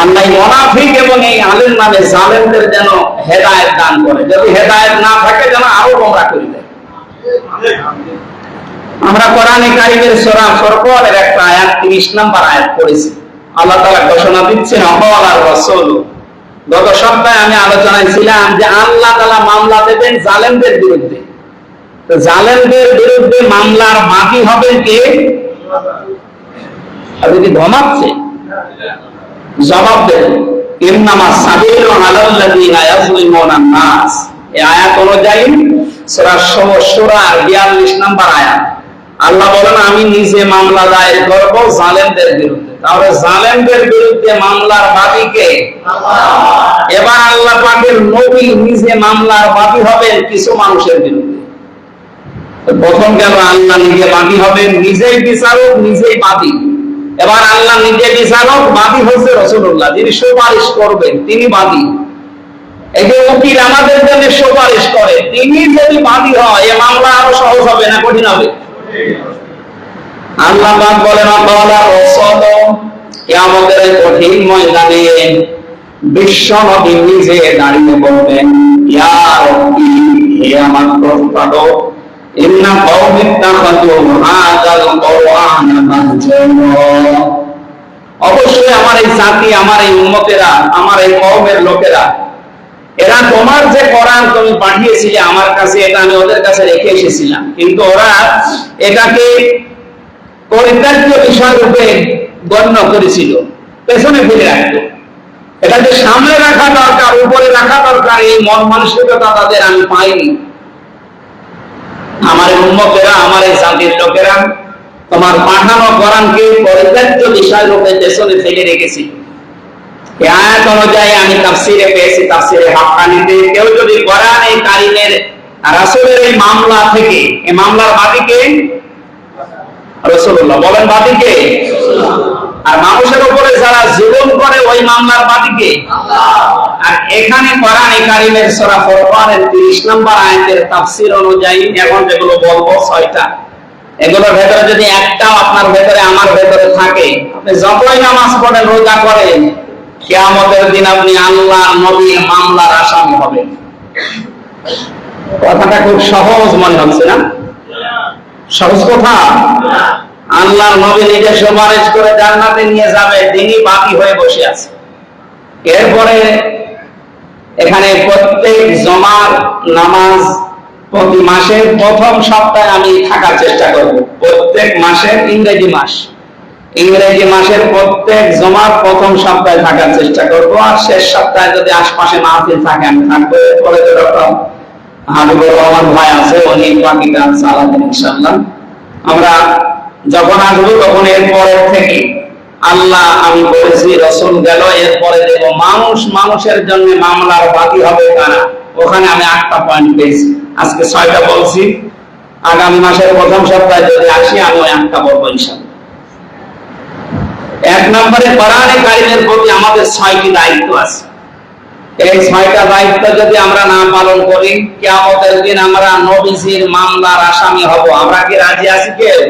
আল্লাহ মুনাফিক এবং এই আলেম নামে জালেমদের যেন হেদায়েত দান করে। যদি হেদায়েত না থাকে যেন আরো গোমরাহ করে দেয়। আমরা কোরআনে কারীমের সূরা ফুরকানের একটা আয়াত 30 নম্বর আয়াত পড়েছি। আল্লাহ তাআলা ঘোষণা দিচ্ছেন আল্লাহর রাসূল। গত সপ্তাহে আমি আলোচনায় ছিলাম যে আল্লাহ তাআলা মামলা দেবেন জালেমদের বিরুদ্ধে। তো জালেমদের বিরুদ্ধে মামলার বাদী হবে কে? আপনি কি ধমাচ্ছে? জবাব দেন। ইন্নামা সাবিলু আলাল্লাযিনা ইয়াযলিমুনান নাস। এই আয়াত অনুযায়ী সূরা শুরা 42 নম্বর আয়াত। আল্লাহ বলেন আমি নিজে মামলা দায়ের করব জালেমদের বিরুদ্ধে। তাহলে জালেমদের বিরুদ্ধে মামলার বাদী কে? আল্লাহ। এবার আল্লাহ পাকের নবী নিজে মামলার বাদী হবেন কিছু মানুষের বিরুদ্ধে। প্রথম গেল আল্লাহ নিজে বাদী হবেন, নিজেই বিচারক, নিজেই বাদী। এবার আল্লাহ নিজে বিচারক, বাদী হচ্ছে রাসূলুল্লাহ, যিনি সুপারিশ করবেন, তিনি বাদী। এই যে উকিল আমাদের জন্য সুপারিশ করে, তিনি যদি বাদী হয় এই মামলা আরো সহজ হবে না কঠিন হবে? আল্লাহ পাক বলেন আল্লাহ রাসূল কিয়ামতের কঠিন ময়দানে বিশ্ব নবী নিজে দাঁড়িয়ে বলবেন ইয়া রাব্বি, হে আমার প্রতিপালক, ইন্না কওমি ইত্তাখাযু হাযাল কুরআনা মাহজুরা। অবশ্যই আমার এই জাতি, আমার এই উম্মতেরা, আমার এই কওমের লোকেরা, এরা তোমার যে কোরআন তুমি পাঠিয়েছিলে আমার কাছে, এটা আমি ওদের কাছে রেখে এসেছিলাম, কিন্তু ওরা এটাকে পরিত্যাজ্য বিষয় রূপে গণ্য করেছিল, পেছনে ফেলে রাখতো। এটাকে সামনে রাখা দরকার, উপরে রাখা দরকার, এই মন মানসিকতা তাদের আমি পাইনি। আমার উম্মতেরা, আমার এই জাতির লোকেরা তোমার পাঠানো কোরআনকে পরিত্যাজ্য বিষয় রূপে পেছনে ফেলে রেখেছিল। এই আয়াত অনুযায়ী আমি তাফসীরে পেয়েছি, তাফসীরে হাক্কানীতে, কেউ যদি কোরআনে কারীমের রাসূলের এই মামলা থেকে, এই মামলার বাদীকে রাসূলুল্লাহ, বলেন বাদীকে? আর মানুষের উপরে যারা জুলুম করে ওই মামলার বাদীকে আল্লাহ। আর এখানে কোরআনে কারীমের সূরা ফুরকানের 30 নম্বর আয়াতের তাফসীর অনুযায়ী এখন যেগুলো বলবো 6টা, এগুলোর ভেতরে যদি একটাও আপনার ভেতরে আমার ভেতরে থাকে, আপনি যতই নামাজ পড়েন, রোজা করেন, কিয়ামতের দিন আপনি আল্লাহর নবীর মামলার আসামি হবেন। কথাটা খুব সহজ মনে হচ্ছে না? সহজ কথা। আল্লাহর নবী নিজে সুপারিশ করে জান্নাতে নিয়ে যাবে, তিনি বাকি হয়ে বসে আছে। এরপরে এখানে প্রত্যেক জমার নামাজ প্রতি মাসের প্রথম সপ্তাহে আমি থাকার চেষ্টা করব। প্রত্যেক মাসের ইংরেজি মাসের প্রত্যেক জমার প্রথম সপ্তাহে থাকার চেষ্টা করব। আর শেষ সপ্তাহে যদি আশপাশে মাহফিল থাকে আমি থাকবো। এরপরে যেরকম হাবিবুর রহমান ভাই আছে, উনি বাকিটা চালাবেন ইনশাআল্লাহ। আমরা যখন আসবো তখন এরপরের থেকে আল্লাহ, আমি বলেছি রাসূল গেল, এরপরে দেব মানুষের জন্য মামলার বাদী হবে কারা, ওখানে আমি 8টা পয়েন্ট পেয়েছি। আজকে 6টা বলছি, আগামী মাসের প্রথম সপ্তাহে যদি আসি আমি ওই 8টা বলবো ইনশাআল্লাহ। 1 নম্বরে কোরআনে কারীমের প্রতি আমাদের 6টি দায়িত্ব আছে। এই 6টা দায়িত্ব যদি আমরা না পালন করি, কিয়ামতের দিন আমরা নবীজির মামলার আসামি হব। আমরা কি রাজি আছি? কেউ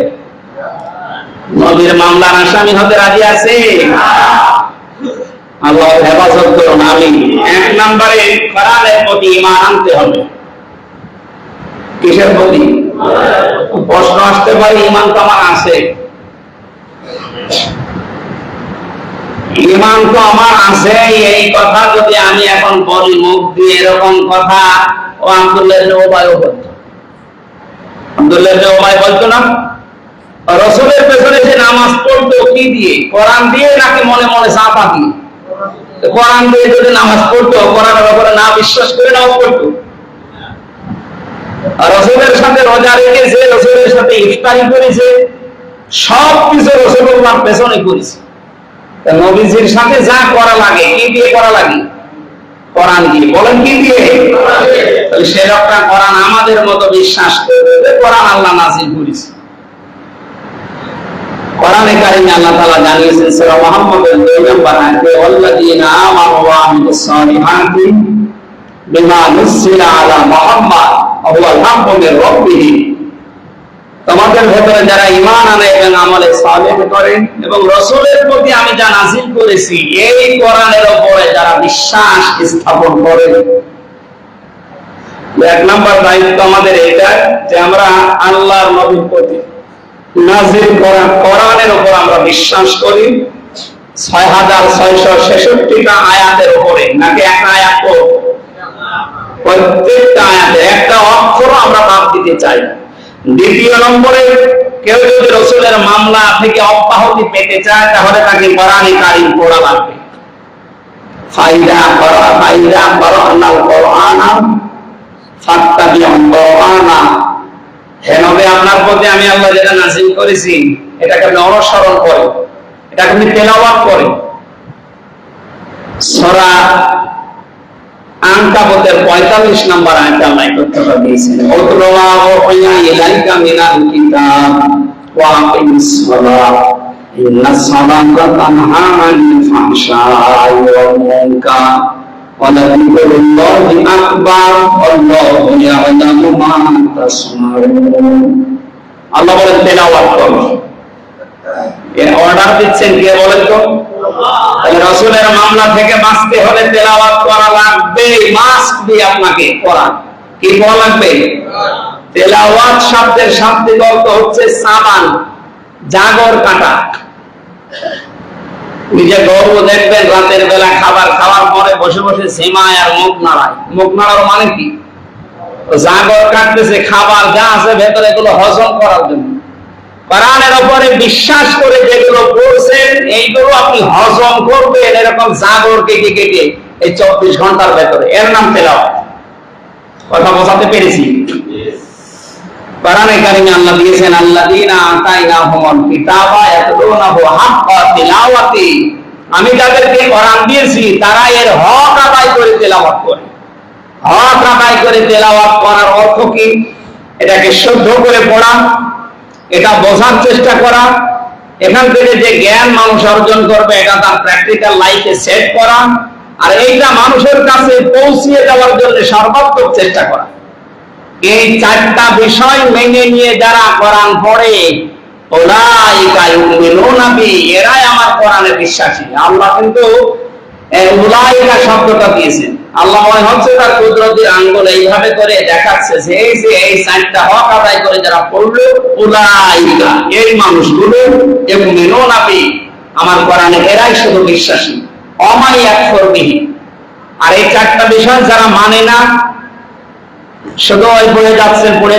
নবীর মামলার আসামি হতে রাজি আছে? আল্লাহ হেফাজত করুন, আমিন। 1 নম্বরে কোরআনের প্রতি ঈমান আনতে হবে। কিসের প্রতি? প্রশ্ন আসতে পারে, ঈমান তো আমার আছে, ঈমান তো আমার আছে, এই কথা যদি আমি এখন বলি মুখ দিয়ে, এরকম কথা ও আব্দুল্লাহ ইবনে উবাই বলতো। আব্দুল্লাহ ইবনে উবাই বলতো না, রাসূলের পেছনে যে নামাজ পড়তো কি দিয়ে? কোরআন দিয়ে নাকি মনে মনে চাপা দিয়ে? কোরআন দিয়ে যদি নামাজ পড়তো, কোরআনের ব্যাপারে না বিশ্বাস করে নামাজ পড়তো। রাসূলের সাথে রোজা রেখেছে, রাসূলের সাথে ইফতারি করেছে, সবকিছু রাসূলুল্লাহর পেছনে করেছে। নবীজির সাথে যা করা লাগে, কি দিয়ে করা লাগে? কোরআন দিয়ে। বলেন কি দিয়ে? তাহলে সে লোকটা কোরআন আমাদের মতো বিশ্বাস করবে, কোরআন আল্লাহ নাযিল করেছে। কোরআনে কারীমে আল্লাহ তাআলা জানিয়েছেন সূরা মুহাম্মদের 2 নম্বর আয়াতে, ওয়াল্লাযীনা আমানু ওয়া আমিলুস সালিহাতি বিমা নুসিলা আলা মুহাম্মাদ ওয়া হুয়াল হাক্কু মির রাব্বিহিম। তোমাদের ভেতরে যারা ঈমান আনে এবং আমলে সালেহ করে এবং রাসূলের প্রতি আমি যা নাযিল করেছি এই কোরআনের উপরে যারা বিশ্বাস স্থাপন করে। 1 নম্বর দায়িত্ব আমাদের এটা যে আমরা আল্লাহর নবীর প্রতি নাযিল করা কোরআনের উপর আমরা বিশ্বাস করি। 6666টা আয়াতের উপরে, নাকি একটা আয়াত? প্রত্যেকটা আয়াতে একটা অক্ষর আমরা বাদ দিতে চাই। দ্বিতীয় নম্বরে, কেউ যদি রাসূলের মামলা থেকে অব্যাহতি পেতে চায় তাহলে তাকে কোরআনে কারীম পড়া লাগবে। ফাইদা করানাল কোরআনা ফাত্তাবিউল কোরআনা। হে নবী, আপনার প্রতি আমি আল্লাহ যেটা নাযিল করেছি এটাকে আপনি অনুসরণ করেন, এটাকে আপনি তেলাওয়াত করেন। সূরা আনকাবুতের 45 নম্বর আয়াতে আল্লাহ এই তথ্যটা দিয়েছেন, উতলু মা উহিয়া ইলাইকা মিনাল কিতাব ওয়া আকিমিস সালাত ইন্নাস সালাতা তানহা আনিল ফাহশাই ওয়াল মুনকার ওয়া লাযিকরুল্লাহি আকবার আল্লাহু ইয়ালামু মা তাসমাউন। আল্লাহ বলেন তেলাওয়াত করো। এর অর্ডার দিচ্ছেন কে বলেন তো? তাহলে রাসূলের মামলা থেকে বাঁচতে হলে তেলাওয়াত করা লাগবে, মাস্ট বি। আপনাকে কোরআন কি বলা লাগবে? তেলাওয়াত শব্দের শাব্দিক অর্থ হচ্ছে সাবান, জাগর কাটা। নিজে গর্ব দেখবেন রাতের বেলা খাবার খাওয়ার পরে বসে বসে ঝিমায় আর মুখ নাড়ায়। মুখ নাড়ার মানে কি? জাগর কাটতেছে, খাবার যা আছে ভেতরে এগুলো হজম করার জন্য। কোরআনের উপরে বিশ্বাস করে যেগুলো পড়ছেন এইগুলো আপনি হজম করবেন এরকম জাগর কেটে কেটে এই 24 ঘন্টার ভেতরে, এর নাম তেলাওয়াত। কথা বোঝাতে পেরেছি? কোরআনে কারীমে আল্লাহ দিয়েছেন, আল্লাযীনা আতাইনাহুমুল কিতাবা ইয়াতলুনাহু হাক্কা তিলাওয়াতি আমি যাদেরকে কোরআন দিয়েছি তারা এর হক আদায় করে তেলাওয়াত করে। হক আদায় করে তেলাওয়াত করার অর্থ কি? এটাকে শুদ্ধ করে পড়া, এটা বোঝার চেষ্টা করা, এখান থেকে যে জ্ঞান মানুষ অর্জন করবে এটা তার প্র্যাকটিক্যাল লাইফে সেট করা, আর এইটা মানুষের কাছে পৌঁছিয়ে দেওয়ার জন্য সর্বাত্মক চেষ্টা করা। এই চারটা বিষয় মেনে নিয়ে যারা কোরআন পড়ে উলাইকা ইউমিনুনা বি, এরাই আমার কোরআনে বিশ্বাসী। আল্লাহ কিন্তু উলাইকা শব্দটা দিয়েছেন। আল্লাহ মনে হচ্ছে তার কুদরতের আঙ্গুল এইভাবে করে দেখাচ্ছে যে এই চারটা হক আদায় করে যারা পড়লো উলাইকা, এই মানুষগুলো ইউমিনুনা বি, আমার কোরআনে এরাই শুধু বিশ্বাসী। অমা ইয়াকফুর বিহি, আর এই চারটা বিষয় যারা মানে না, শুধু ওই পড়ে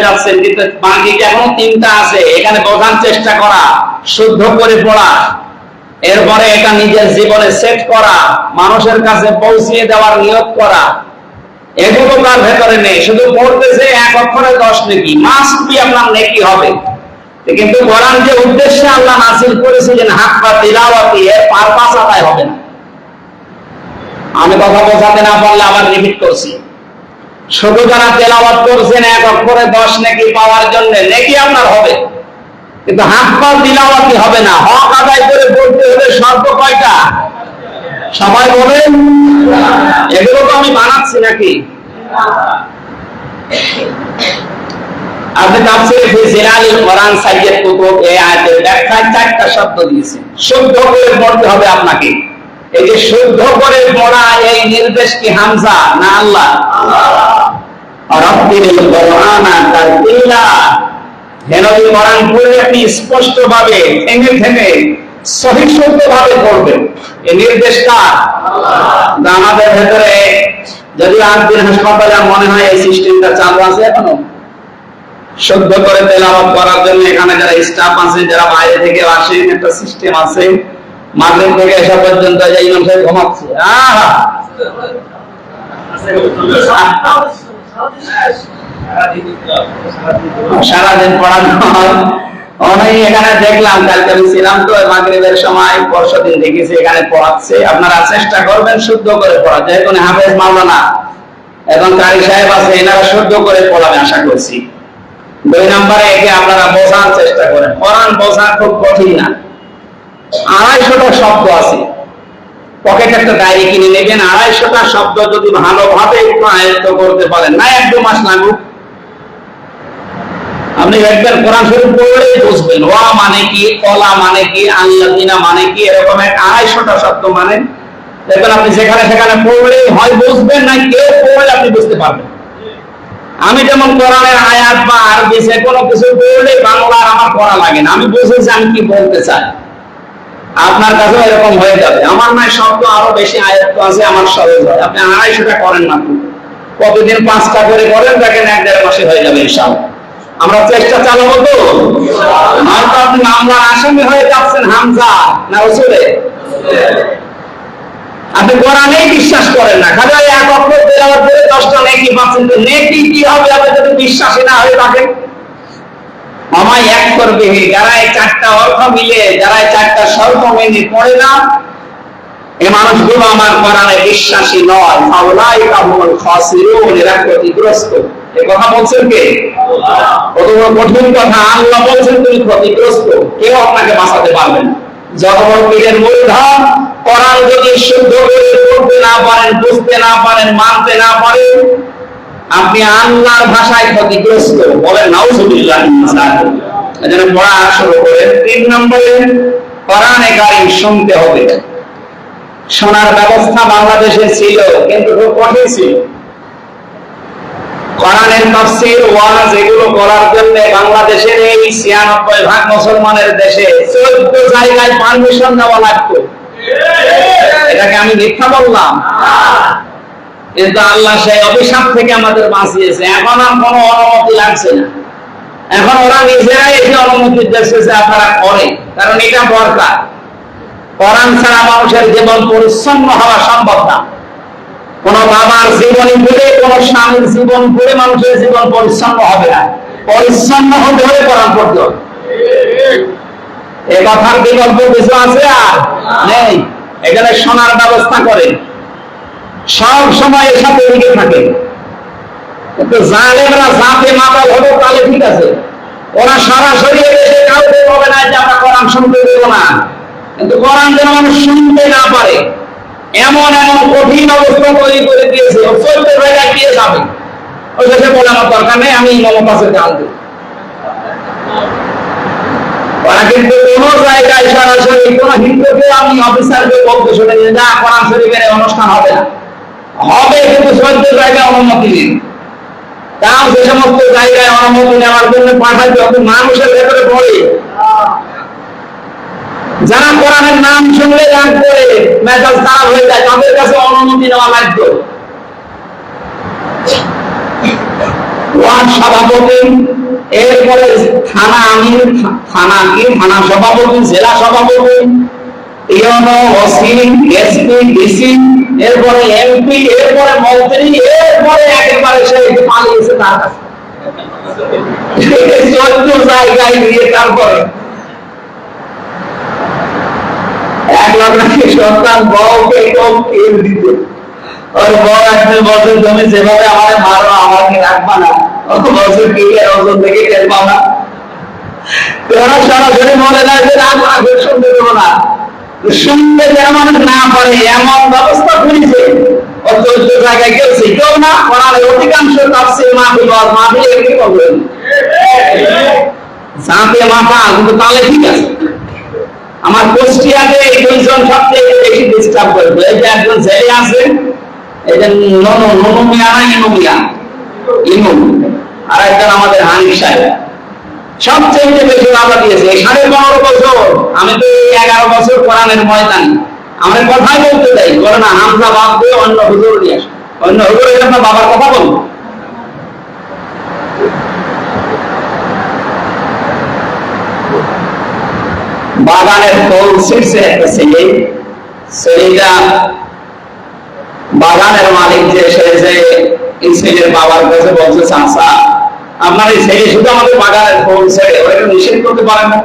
যাচ্ছেন কিন্তু বাকি এখনো তিনটা আছে, এখানে বোঝার চেষ্টা করা, শুদ্ধ করে পড়া, এরপরে এটা নিজের জীবনে সেট করা, মানুষের কাছে পৌঁছিয়ে দেওয়ার নিয়ত করা, এগুলো তার ভেতরে নেই। শুধু পড়তেছে এক অক্ষরে 10 নেকি, মাস্ট বি আপনার নেকি হবে। কিন্তু কোরআন যে উদ্দেশ্যে আল্লাহ নাযিল করেছিলেন হাক্কা তিলাওয়াতি, এর পারপাস আদায় হবে না। আমি কথা বোঝাতে না পারলে আবার রিপিট করছি। শুধু যারা তেলাওয়াত করছেন এক অক্ষরে 10 নেকি পাওয়ার জন্য, নেকি আপনার হবে, কিন্তু হাক্কা তিলাওয়াতি হবে না। হক আদায় করে পড়তে হলে শর্ত কয়টা? সবাই বলেন। এগুলো তো আমি বানাচ্ছি নাকি? আপনি তাফসীরে ফি জিলালিল কোরআন সাইয়েদ কুতুব এই আয়াতের ব্যাখ্যায় 4টা শব্দ দিয়েছেন। শুদ্ধ করে পড়তে হবে আপনাকে। এই যে শুদ্ধ করে পড়া, এই নির্দেশ কি হামজা না আল্লাহ? রাব্বিল কোরআনা তারতিলা, হেনবি কোরআন পড়লে আপনি স্পষ্ট ভাবে থেমে থেমে সহিষ্ণুত ভাবে পড়বেন, এই নির্দেশটা আল্লাহ। আমাদের ভেতরে যদি আজকের হাসপাতালে মনে হয় এই সিস্টেমটা চালু আছে এখনো, শুদ্ধ করে তেলাওয়াত করার জন্য এখানে যারা স্টাফ আছে, যারা বাইরে থেকে আসেন, একটা সিস্টেম আছে। মাগরিব থেকে এসা পর্যন্ত যে ইমাম সাহেব ঘুমাচ্ছে, সারাদিন পড়ানো হয়। অনেক এখানে দেখলাম, কালকে আমি ছিলাম তো মাগরিবের সময়, পরশুদিন দেখেছি এখানে পড়াচ্ছে। আপনারা চেষ্টা করবেন শুদ্ধ করে পড়াতে। এখন হাফেজ মাওলানা এবং কারি সাহেব আছে, এনারা শুদ্ধ করে পড়াবে আশা করছি। 2 নম্বরে একে আপনারা বোঝার চেষ্টা করেন। কোরআন বোঝা খুব কঠিন না। 250টা শব্দ আছে, পকেটে একটা ডায়েরি কিনে নেবেন। 250টা শব্দ যদি ভালোভাবে একটু আয়ত্ত করতে পারেন, না 1-2 মাস লাগুক, আপনি একবার কোরআন শরীফ পড়লেই বুঝবেন ওয়া মানে কি, কলা মানে কি, আল্লাযিনা মানে কি, এরকম 250টা শব্দ মানে। দেখবেন আপনি যেখানে সেখানে পড়লেই হয় বুঝবেন, না কেউ পড়লে আপনি বুঝতে পারবেন। আমি যেমন কোরআনের আয়াত বা আরবি যে কোনো কিছু পড়লে বাংলা আমার পড়া লাগে না, আমি বুঝেছি আমি কি বলতে চাই। আপনার কাছেও এরকম হয়ে যাবে। আমার নয় শব্দ আরো বেশি আয়ত্ত আছে, আমার সহজ হয়। আপনি 250টা করেন না, কতদিন 5টা করে করেন, দেখেন 1-1.5 মাসে হয়ে যাবে ইনশাআল্লাহ। আমরা চেষ্টা চালাবো তো। হয়তো আপনি মামলার আসামি হয়ে যাচ্ছেন হামজা না রসুলে, আপনি কোরআনেই বিশ্বাস করেন না, খালি এক অক্ষর তেলাওয়াত করে 10টা নেকি পাচ্ছেন। তো নেকি কি হবে আপনি যদি বিশ্বাসী না হয়ে থাকেন? মামা এক করবে, যারা এই 4টা অর্থ মিলে, যারা এই 4টা শর্ত মেনে পড়ে না, এই মানুষগুলো আমার কোরআনে বিশ্বাসী নয়। ফাউলাইকা হুমুল খাসিরুন, এরা ক্ষতিগ্রস্ত। এই কথা বলছেন কে? কত বড় কঠিন কথা। আল্লাহ বলছেন তুমি ক্ষতিগ্রস্ত, কেউ আপনাকে বাঁচাতে পারবে না। যত বড় পীরের মুরিদা, কোরআন যদি শুদ্ধ করে পড়তে না পারেন, বুঝতে না পারেন, মানতে না পারেন, আপনি আল্লাহর ভাষায় ক্ষতিগ্রস্ত। বলেন নাউজুবিল্লাহ। এজন্য পড়া শুরু করেন। 3 নম্বরে কোরআনে কারীম শুনতে হবে। শোনার ব্যবস্থা বাংলাদেশে ছিল, কিন্তু খুব কঠিন ছিল। কোরআনের তাফসীর ওয়াজ এগুলো করার জন্য বাংলাদেশের এই 96% মুসলমানের দেশে 14 জায়গায় পারমিশন নেওয়া লাগতো। এটাকে আমি মিথ্যা বললাম? কিন্তু আল্লাহ সেই অভিশাপ থেকে আমাদের বাঁচিয়েছে। এখন আর কোনো অনুমতি লাগছে না। এখন ওরা নিজেরাই এসে অনুমতি দিচ্ছে যে আপনারা করেন, কারণ এটা দরকার। কোরআন ছাড়া মানুষের জীবন পরিচ্ছন্ন হওয়া সম্ভব না। কোন বাবার জীবনী পড়ে, কোন স্বামীর জীবন পড়ে মানুষের জীবন পরিচ্ছন্ন হবে না। পরিচ্ছন্ন হতে হলে কোরআন পড়তে হবে। এ কথার বিকল্প কিছু আছে আর নেই। এখানে শোনার ব্যবস্থা করেন, সব সময় এর সাথে লেগে থাকে। কিন্তু জালেমরা জাতে মাতাল হবে তাহলে ঠিক আছে, ওরা সরাসরি এসে কাউকে বলে না যে আমরা কোরআন শুনতে দেব না, কিন্তু কোরআন যেন মানুষ শুনতে না পারে এমন এমন কঠিন অবস্থা তৈরি করে দিয়েছে। ও 14 জায়গায় গিয়ে যাবে, ওই দেশে বলে আমার দরকার নেই, আমি ইমামের কাছে গাল দিই। ওরা কিন্তু কোন জায়গায় সরাসরি কোন হিন্দুকে আমি অফিসারকে বলতে শুনে যে না কোরআন শরীফের অনুষ্ঠান হবে না, হবে কিন্তু 14 জায়গায় অনুমতি নেই। তাও যে সমস্ত জায়গায় অনুমতি নেওয়ার জন্য পাঠায় যত মানুষের ভেতরে পড়ে, যারা কোরআনের নাম শুনলে রাগ করে মেজাজ খারাপ হয়ে যায়, তাদের কাছে অনুমতি নেওয়া লাগতো। ওয়ার্ড সভাপতি, এরপরে থানা আমির, থানা সভাপতি, জেলা সভাপতি, ইউনো, ওসি, এসপি, ডিসি, এরপরে এমপি, এরপরে মন্ত্রী, এরপরে একেবারে সে পালিয়েছে তার কাছে 14 জায়গায় গিয়ে তারপরে এক লাখ সন্তান বউকে কেউ দিতে, ওর বউ একদিন বছর তুমি যেভাবে আমাদের মারো আমাকে রাখবা না, বছর কিলে ওজন থেকে খেলবা না। ওরা সরাসরি বলে না যে আগে শুনতে দেবো না, শুনতে যেমন না পারে এমন ব্যবস্থা করেছে। ও 14 জায়গায় গেছে কেউ না, কোরআনের অধিকাংশ তাফসীর মাহফিল কি বলবেন জাতে মাথা, কিন্তু তাহলে ঠিক আছে। আমার কুষ্টিয়াতে এই দুইজন সবচেয়ে বেশি ডিস্টার্ব করবে। এই যে একজন ছেলে আছে, এই যে ননুমিয়া না ইনুমিয়া, ইনু, আর একজন আমাদের হানিফ সাহেব, সবচেয়ে বেশি বাধা দিয়েছে। এই 15.5 বছর, আমি তো 11 বছর কোরআনের ময়দানে, আমার কথাই বলতে চাই, বলে না হামজা বাদ দিয়ে অন্য হুজুর নিয়ে আসে, অন্য হুজুর এর আপনার বাবার কথা বলবো। বাগানের ফল ছিঁড়ছে একটা ছেলে, ছেলেটা বাগানের মালিক যে সে যে এই ছেলের বাবার কাছে বলছে চাচা আপনার এই ছেলে শুধু আমাদের বাগানের ফল ছেড়ে, ওরা নিষেধ করতে পারে না।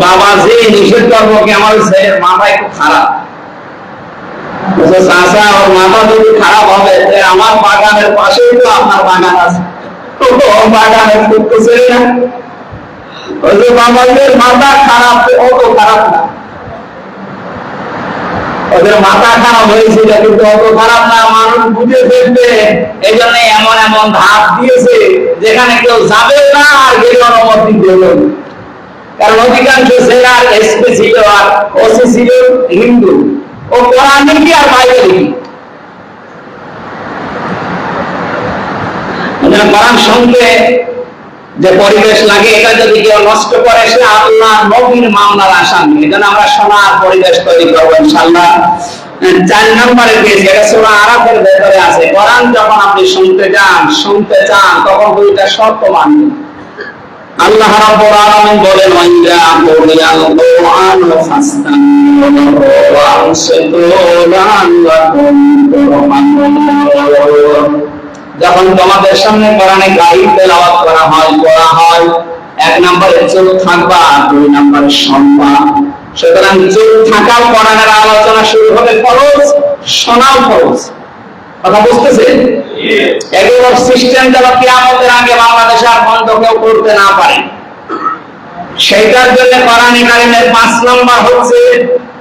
বাবা যে নিষেধ করবো কি, আমার ছেলের মাথা একটু খারাপ, চাচা ওর মাথা যদি খারাপ হবে আমার বাগানের পাশেই তো আপনার বাগান আছে, বাগানের ফুট ছেড়ে না। বাবাদের মাথা খারাপ, অত খারাপ না, ওদের মাথা খারাপ হয়েছিল কিন্তু অত খারাপ না, মানুষ বুঝে দেখবে। এই জন্য এমন এমন ধাপ দিয়েছে যেখানে কেউ যাবে না আর গেলে অনুমতি দেব, কারণ অধিকাংশ জেলার এসপি ছিল আর ওসি ছিল হিন্দু, ও কোরআন কি আর বাইবেল কি, কোরআন শুনতে যে পরিবেশ লাগে এটা যদি কেউ নষ্ট করে সে আল্লাহ নবীর মামলার আসামি। এজন্য আমরা শোনার পরিবেশ তৈরি করবো ইনশাআল্লাহ। 4 নম্বরে দিয়েছে, এটা সূরা আরাফের ভেতরে আছে। কোরআন যখন আপনি শুনতে চান তখন দুইটা শর্ত মানবেন। আল্লাহ রাব্বুল আলামিন বলেন ওয়াইদা কুরিয়াল কুরআন ফাসতামিউ ওয়া আনসিতু লাআল্লাকুম তুরহামুন। যখন তোমাদের সামনে কোরআনে কারীম তেলাওয়াত করা হয়, পড়া হয়, 1 নম্বরে চুপ থাকবা, 2 নম্বরে শুনবা। সুতরাং চুপ থাকাও কোরআনের আলোচনা শুরু হবে ফরজ, শোনাও ফরজ। কথা বুঝতেছেন? এগুলোর সিস্টেম যেন কিয়ামতের আগে বাংলাদেশে আর বন্ধ কেউ করতে না পারে, সেইটার জন্য কোরআনে কারীমের 5 নম্বর হচ্ছে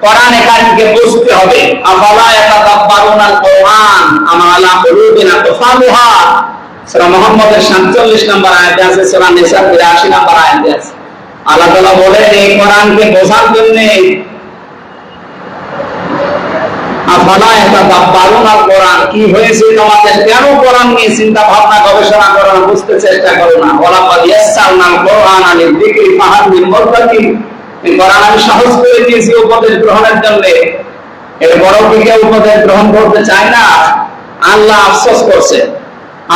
কোরআনে কারীমকে বুঝতে হবে। আফালা ইয়াতাদাব্বারুনাল কোরআন আম আলা কুলুবিন আকফালুহা, সূরা মুহাম্মদের 47 নম্বর আয়াতে আছে, সূরা নিসা 82 নম্বর আয়াতে আছে। আল্লাহ তাআলা বলেন এই কোরআনকে বোঝার জন্য আফালা ইয়াতাদাব্বারুনাল কোরআন, কি হয়েছে তোমাদের, কেন কোরআন নিয়ে চিন্তা ভাবনা গবেষণা করো না, বুঝতে চেষ্টা করো না। ওয়ালাকাদ ইয়াসসারনাল কোরআনা লিযিকরি ফাহাল মিন মুদ্দাকির, এই কোরআন আমি সহজ করে দিয়েছি উপদেশ গ্রহণের জন্য। এর বড় কেউ উপদেশ গ্রহণ করতে চায় না, আল্লাহ আফসোস করছে।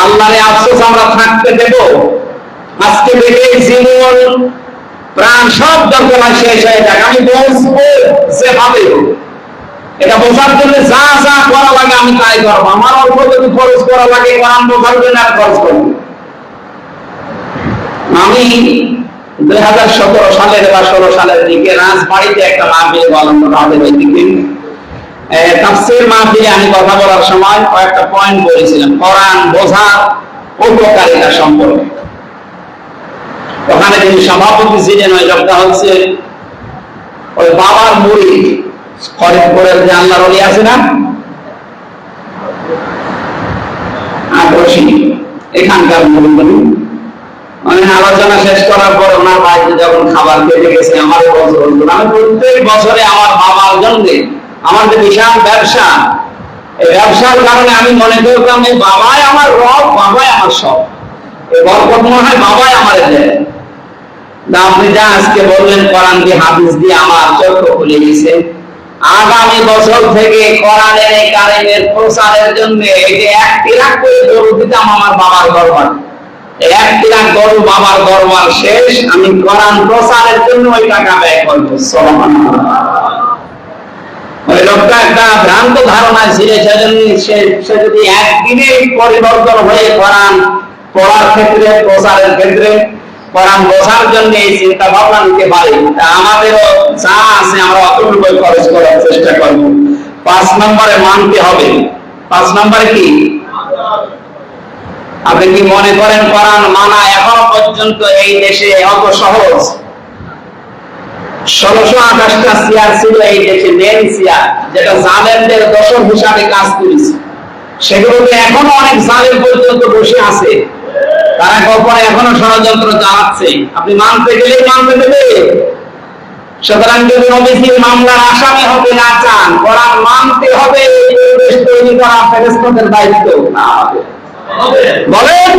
আল্লাহর আফসোস আমরা থাকতে দেব? আজকে থেকে জীবন প্রাণ সব দরকার শেষ হয়ে যাক, আমি বলবো যেভাবে এটা বোঝার জন্য যা যা করা লাগে আমি তাই করবো। আমার অল্প যদি খরচ করা লাগে কোরআন বোঝার জন্য আর খরচ করবো। আমি 2017 সালের বা 16 সালের দিকে রাজবাড়িতে একটা মাহফিল বলন্দ রাতের ওই দিকে তাফসীর মাহফিলে আমি কথা বলার সময় কয়েকটা পয়েন্ট বলেছিলাম কোরআন বোঝার উপকারিতা সম্পর্কে। ওখানে যিনি সভাপতি ছিলেন ওই লোকটা হচ্ছে ওই বাবার মুরিদ ফরিদপুরের যে আল্লাহর ওলি আছে না আকর্ষণী এখানকার মুরিদ। মানে আলোচনা শেষ করার পর ওনার বাড়িতে যখন খাবার খেতে গেছে আমার বছর আমি প্রত্যেক বছরে আমার বাবার জন্য আমার যে বিশাল ব্যবসা এই ব্যবসার কারণে আমি মনে করতাম এই বাবাই আমার রব, বাবাই আমার সব, এই বরকত মনে হয় বাবাই আমার দেয়। আপনি যা আজকে বললেন কোরআন দিয়ে হাদিস দিয়ে আমার চোখ খুলে গেছে। আগামী বছর থেকে কোরআনের এই কারিমের প্রচারের জন্য এই যে 1 লাখ করে গরু দিতাম আমার বাবার দরবার, 1 লাখ গরু বাবার দরবার শেষ, আমি কোরআন প্রচারের জন্য ওই টাকা ব্যয় করবো। সুবহানাল্লাহ। ওই লোকটা একটা ভ্রান্ত ধারণা ছিল, সেজন্য সে যদি একদিনে পরিবর্তন হয়ে কোরআন পড়ার ক্ষেত্রে প্রচারের ক্ষেত্রে কোরআন বোঝার জন্য এই চিন্তা ভাবনা নিতে পারে, তা আমাদেরও যা আছে আমরা অতটুকু খরচ করার চেষ্টা করব। 5 নম্বরে মানতে হবে। 5 নম্বরে কি? আপনি কি মনে করেন কোরআন মানা এখনো পর্যন্ত এই দেশে অত সহজ? 1628টা চেয়ার ছিল এই দেশে, মেন চেয়ার, যেটা জালেমদের দশর হিসাবে কাজ করেছে। সেগুলোতে এখনো অনেক জালেম পর্যন্ত বসে আছে, তারা গোপনে এখনো ষড়যন্ত্র চালাচ্ছে। আপনি মানতে গেলেই মানতে দেবে। সুতরাং যদি নবীজির মামলার আসামি হতে না চান, কোরআন মানতে হবে। পরিবেশ তৈরি করা ফেরেশতাদের দায়িত্ব না হবে। বলেন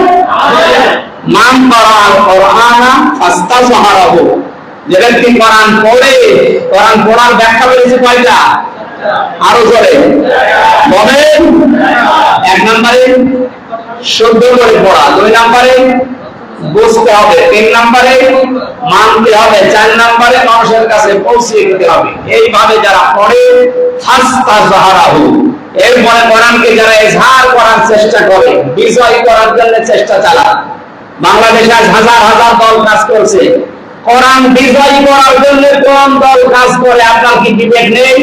মান করাল কোরআনা ফাস্তাযহারাহু, যে ব্যক্তি কোরআন পড়ে, কোরআন পড়ার ব্যাখ্যা করেছে কয়টা? আরো জোরে বলেন। 1 নম্বরে শুদ্ধ করে পড়া, 2 নম্বরে বুঝতে হবে, 3 নম্বরে মানতে হবে, 4 নম্বরে মানুষের কাছে পৌঁছে দিতে হবে। এইভাবে যারা পড়ে ফাস্তাযহারাহু, এরপরে কোরআনকে যারা ইজহার করার চেষ্টা করে, বিজয় করার জন্য চেষ্টা চালায়। বাংলাদেশে হাজার হাজার দল কাজ করছে, কোরআন বিজয় করার জন্য কোন দল কাজ করে? আপনার কি বিবেক নেই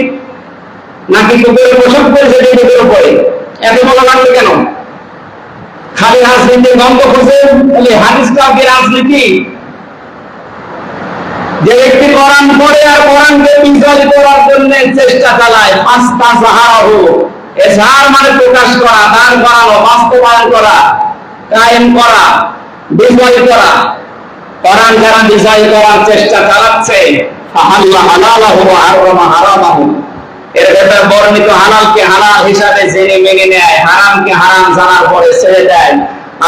নাকি কুকুরে বসত করেছে বিবেকের উপরে? এত বলা লাগবে কেন? খালি রাজনীতির গন্ধ খুঁজে হাদিসটা কি রাজনীতি? যে ব্যক্তি কোরআন পড়ে আর কোরআনকে বিজয় করার জন্য চেষ্টা চালায়, ফাস্তাযহারাহু, ইজহার মানে প্রকাশ করা, দান করানো, বাস্তবায়ন করা, কায়েম করা, বিজয় করা। কোরআন যারা বিজয় করার চেষ্টা চালাচ্ছে, ফাহাল্লা হালালাহু ওয়া হারামা হারামাহু, এর ভেতর বর্ণিত হালালকে হালাল হিসাবে জেনে মেনে নেয়, হারামকে হারাম জানার পরে ছেড়ে দেয়,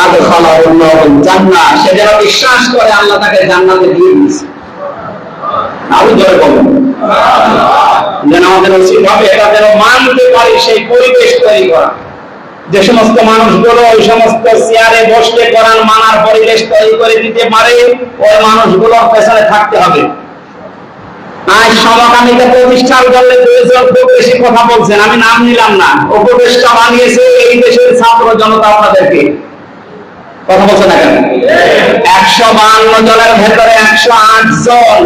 আদখালাহুল্লাহুল জান্নাহ, সে যেন বিশ্বাস করে আল্লাহ তাকে জান্নাতে দিয়ে দিয়েছে। আরো জোরে বলুন যেন আমাদের উচিত হবে এটা যেন মানতে পারি, সেই পরিবেশ তৈরি করা। যে সমস্ত মানুষগুলো ওই সমস্ত চেয়ারে বসলে কোরআন মানার পরিবেশ তৈরি করে দিতে পারে, ওই মানুষগুলোর পেছনে থাকতে হবে। আজ সমকামিতা প্রতিষ্ঠার জন্য 2 জন খুব বেশি কথা বলছেন, আমি নাম নিলাম না। উপদেষ্টা বানিয়েছে এই দেশের ছাত্র জনতা। আপনাদেরকে কথা বলছে না কেন? 152 জনের ভেতরে 108 জন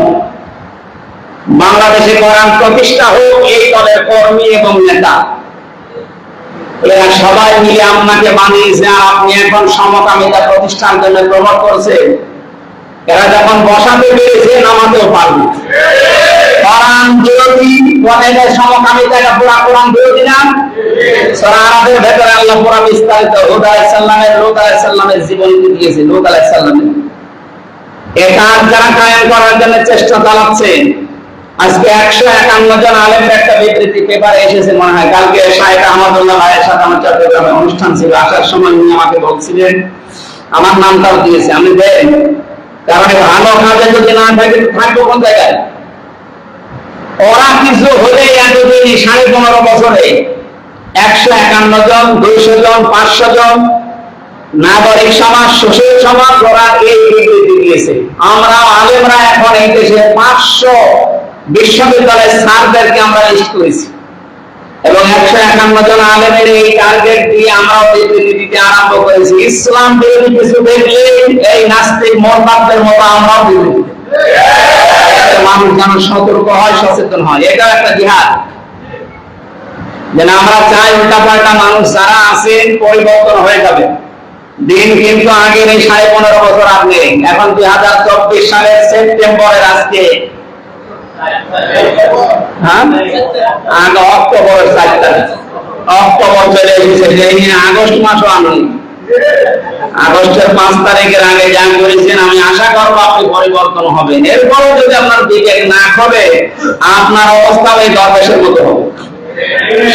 বাংলাদেশে কোরআন প্রতিষ্ঠা হোক এই দলের কর্মী এবং নেতা। এরা সবাই মিলে আপনাকে বানিয়েছে, আর আপনি এখন সমকামিতা প্রতিষ্ঠার জন্য প্রমোট করছেন। এরা যখন বসাতে পেরেছে নামাতেও পারবে। কোরআন বিরোধী কোরআনের সমকামিতা, এটা পুরা কোরআন বিরোধী না? সূরা আরাফের ভেতরে আল্লাহ পুরা বিস্তারিত হুদ আলাইহিস সালামের, লূত আলাইহিস সালামের জীবনী দিয়েছে। লূত আলাইহিস সালামের এটা যারা কায়েম করার জন্য চেষ্টা চালাচ্ছে। আজকে 151 জন আলেমের একটা বিবৃতি পেপারে এসেছে মনে হয়, কালকে শাহেখ আহমদুল্লাহ ভাইয়ের সাথে আমার চট্টগ্রামে অনুষ্ঠান ছিল, আসার সময় উনি আমাকে বলছিলেন, আমার নামটাও দিয়েছে, আমি দেন কারণ ভালো কাজে যদি না থাকে থাকবো কোন জায়গায়? ওরা কিছু হলে এতদিন 15.5 বছরে 151 জন, 200 জন, 500 জন নাগরিক সমাজ, সুশীল সমাজ, ওরা এই বিবৃতি দিয়েছে। আমরা আলেমরা এখন এই দেশে 500 বিশ্ববিদ্যালয়ের স্যারদেরকে আমরা লিস্ট করেছি এবং 151 জন আলেমের এই টার্গেট দিয়ে আমরা বিবৃতি দিতে আরম্ভ করেছি। ইসলাম বিরোধী কিছু দেখলে এই নাস্তিক মোরতাদদের মতো আমরাও বিবৃতি মানুষ যেন সতর্ক হয়, সচেতন হয়, এটা একটা জিহাদ। যেন আমরা চাই উল্টা পাল্টা মানুষ যারা আছেন পরিবর্তন হয়ে যাবে। দিন কিন্তু আগের এই 15.5 বছর আগে, এখন 2024 সালের সেপ্টেম্বরের আজকে, হ্যাঁ আগে অক্টোবরের 4 তারিখ, অক্টোবর চলে এসেছে, যে আগস্ট মাসও আনুন। আগস্টের 5 তারিখের আগে যা করেছেন, আমি আশা করবো আপনি পরিবর্তন হবেন। এরপরও যদি আপনার বিবেক না হবে, আপনার অবস্থা ওই দরবেশের মতো হবে।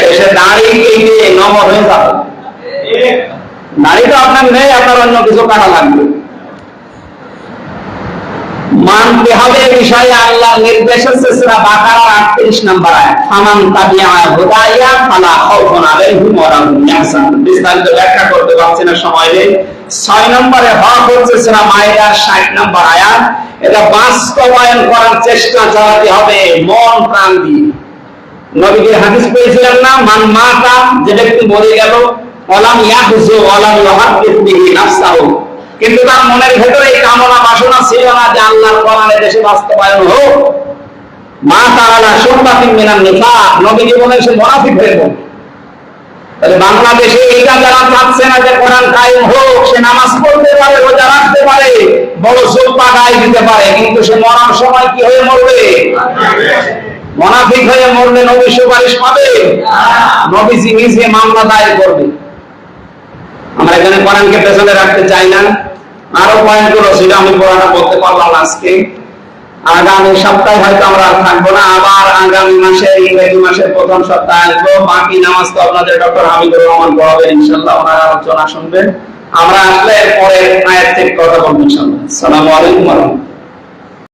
শেষে দাড়ি কেটে নমর হয়ে যাবে। দাড়ি তো আপনার নেই, আপনার অন্য কিছু কাটা লাগবে। মানতে হবে বিষয়ে আল্লাহর নির্দেশ হচ্ছে সূরা বাকারার 38 নম্বর আয়াত, ফামান তাবিআ হুদায়া ফালা খাউফুন আলাইহিম ওয়া লা হুম ইয়াহজানুন। বিস্তারিত ব্যাখ্যা করতে পারছি না, সময় নেই। 6 নম্বরে হক হচ্ছে সূরা মাইদার 60 নম্বর আয়াত। এটা বাস্তবায়ন করার চেষ্টা চালাতে হবে মন প্রাণ দিয়ে। নবীজির হাদিস পেয়েছিলেন না, মান মাতা, যে ব্যক্তি মরে গেল, ওয়ালাম ইয়াহজু ওয়ালাম ইউহাদ্দিস বিহি নাফসাহু, কিন্তু তার মনের ভেতরে এই কামনা বাসনা ছিল না যে আল্লাহর কোরআনে দেশে বাস্তবায়ন হোক। মা তাআলা সুন্নাতিন মিনান নিফাক, নবীজি বলেন সে মুনাফিক হয়ে গেল। তাহলে বাংলাদেশে এটা যারা চাচ্ছে না যে কোরআন কায়েম হোক, সে নামাজ পড়তে পারে, রোজা রাখতে পারে, বড় জুব্বা গায়ে দিতে পারে, কিন্তু সে মরার সময় কি হয়ে মরবে? মুনাফিক হয়ে মরলে নবী সুপারিশ পাবে? নবীজি নিজে মামলা দায়ের করবে। আমরা এখানে কোরআনকে পেছনে রাখতে চাই না। আরো পয়েন্ট গুলো ছিল, আমি পড়াটা বলতে পারলাম আজকে। আগামী সপ্তাহে হয়তো আমরা থাকবো না, আবার আগামী মাসে ইংরেজি মাসের প্রথম সপ্তাহে আসবো। বাকি নামাজ তো আপনাদের ডক্টর হামিদুর রহমান পড়াবেন ইনশাআল্লাহ, ওনার আলোচনা শুনবেন। আমরা আসলে পরে আয়াত থেকে কথা বলবো ইনশাআল্লাহ। আসসালামু আলাইকুম ওয়া রাহমাতুল্লাহ।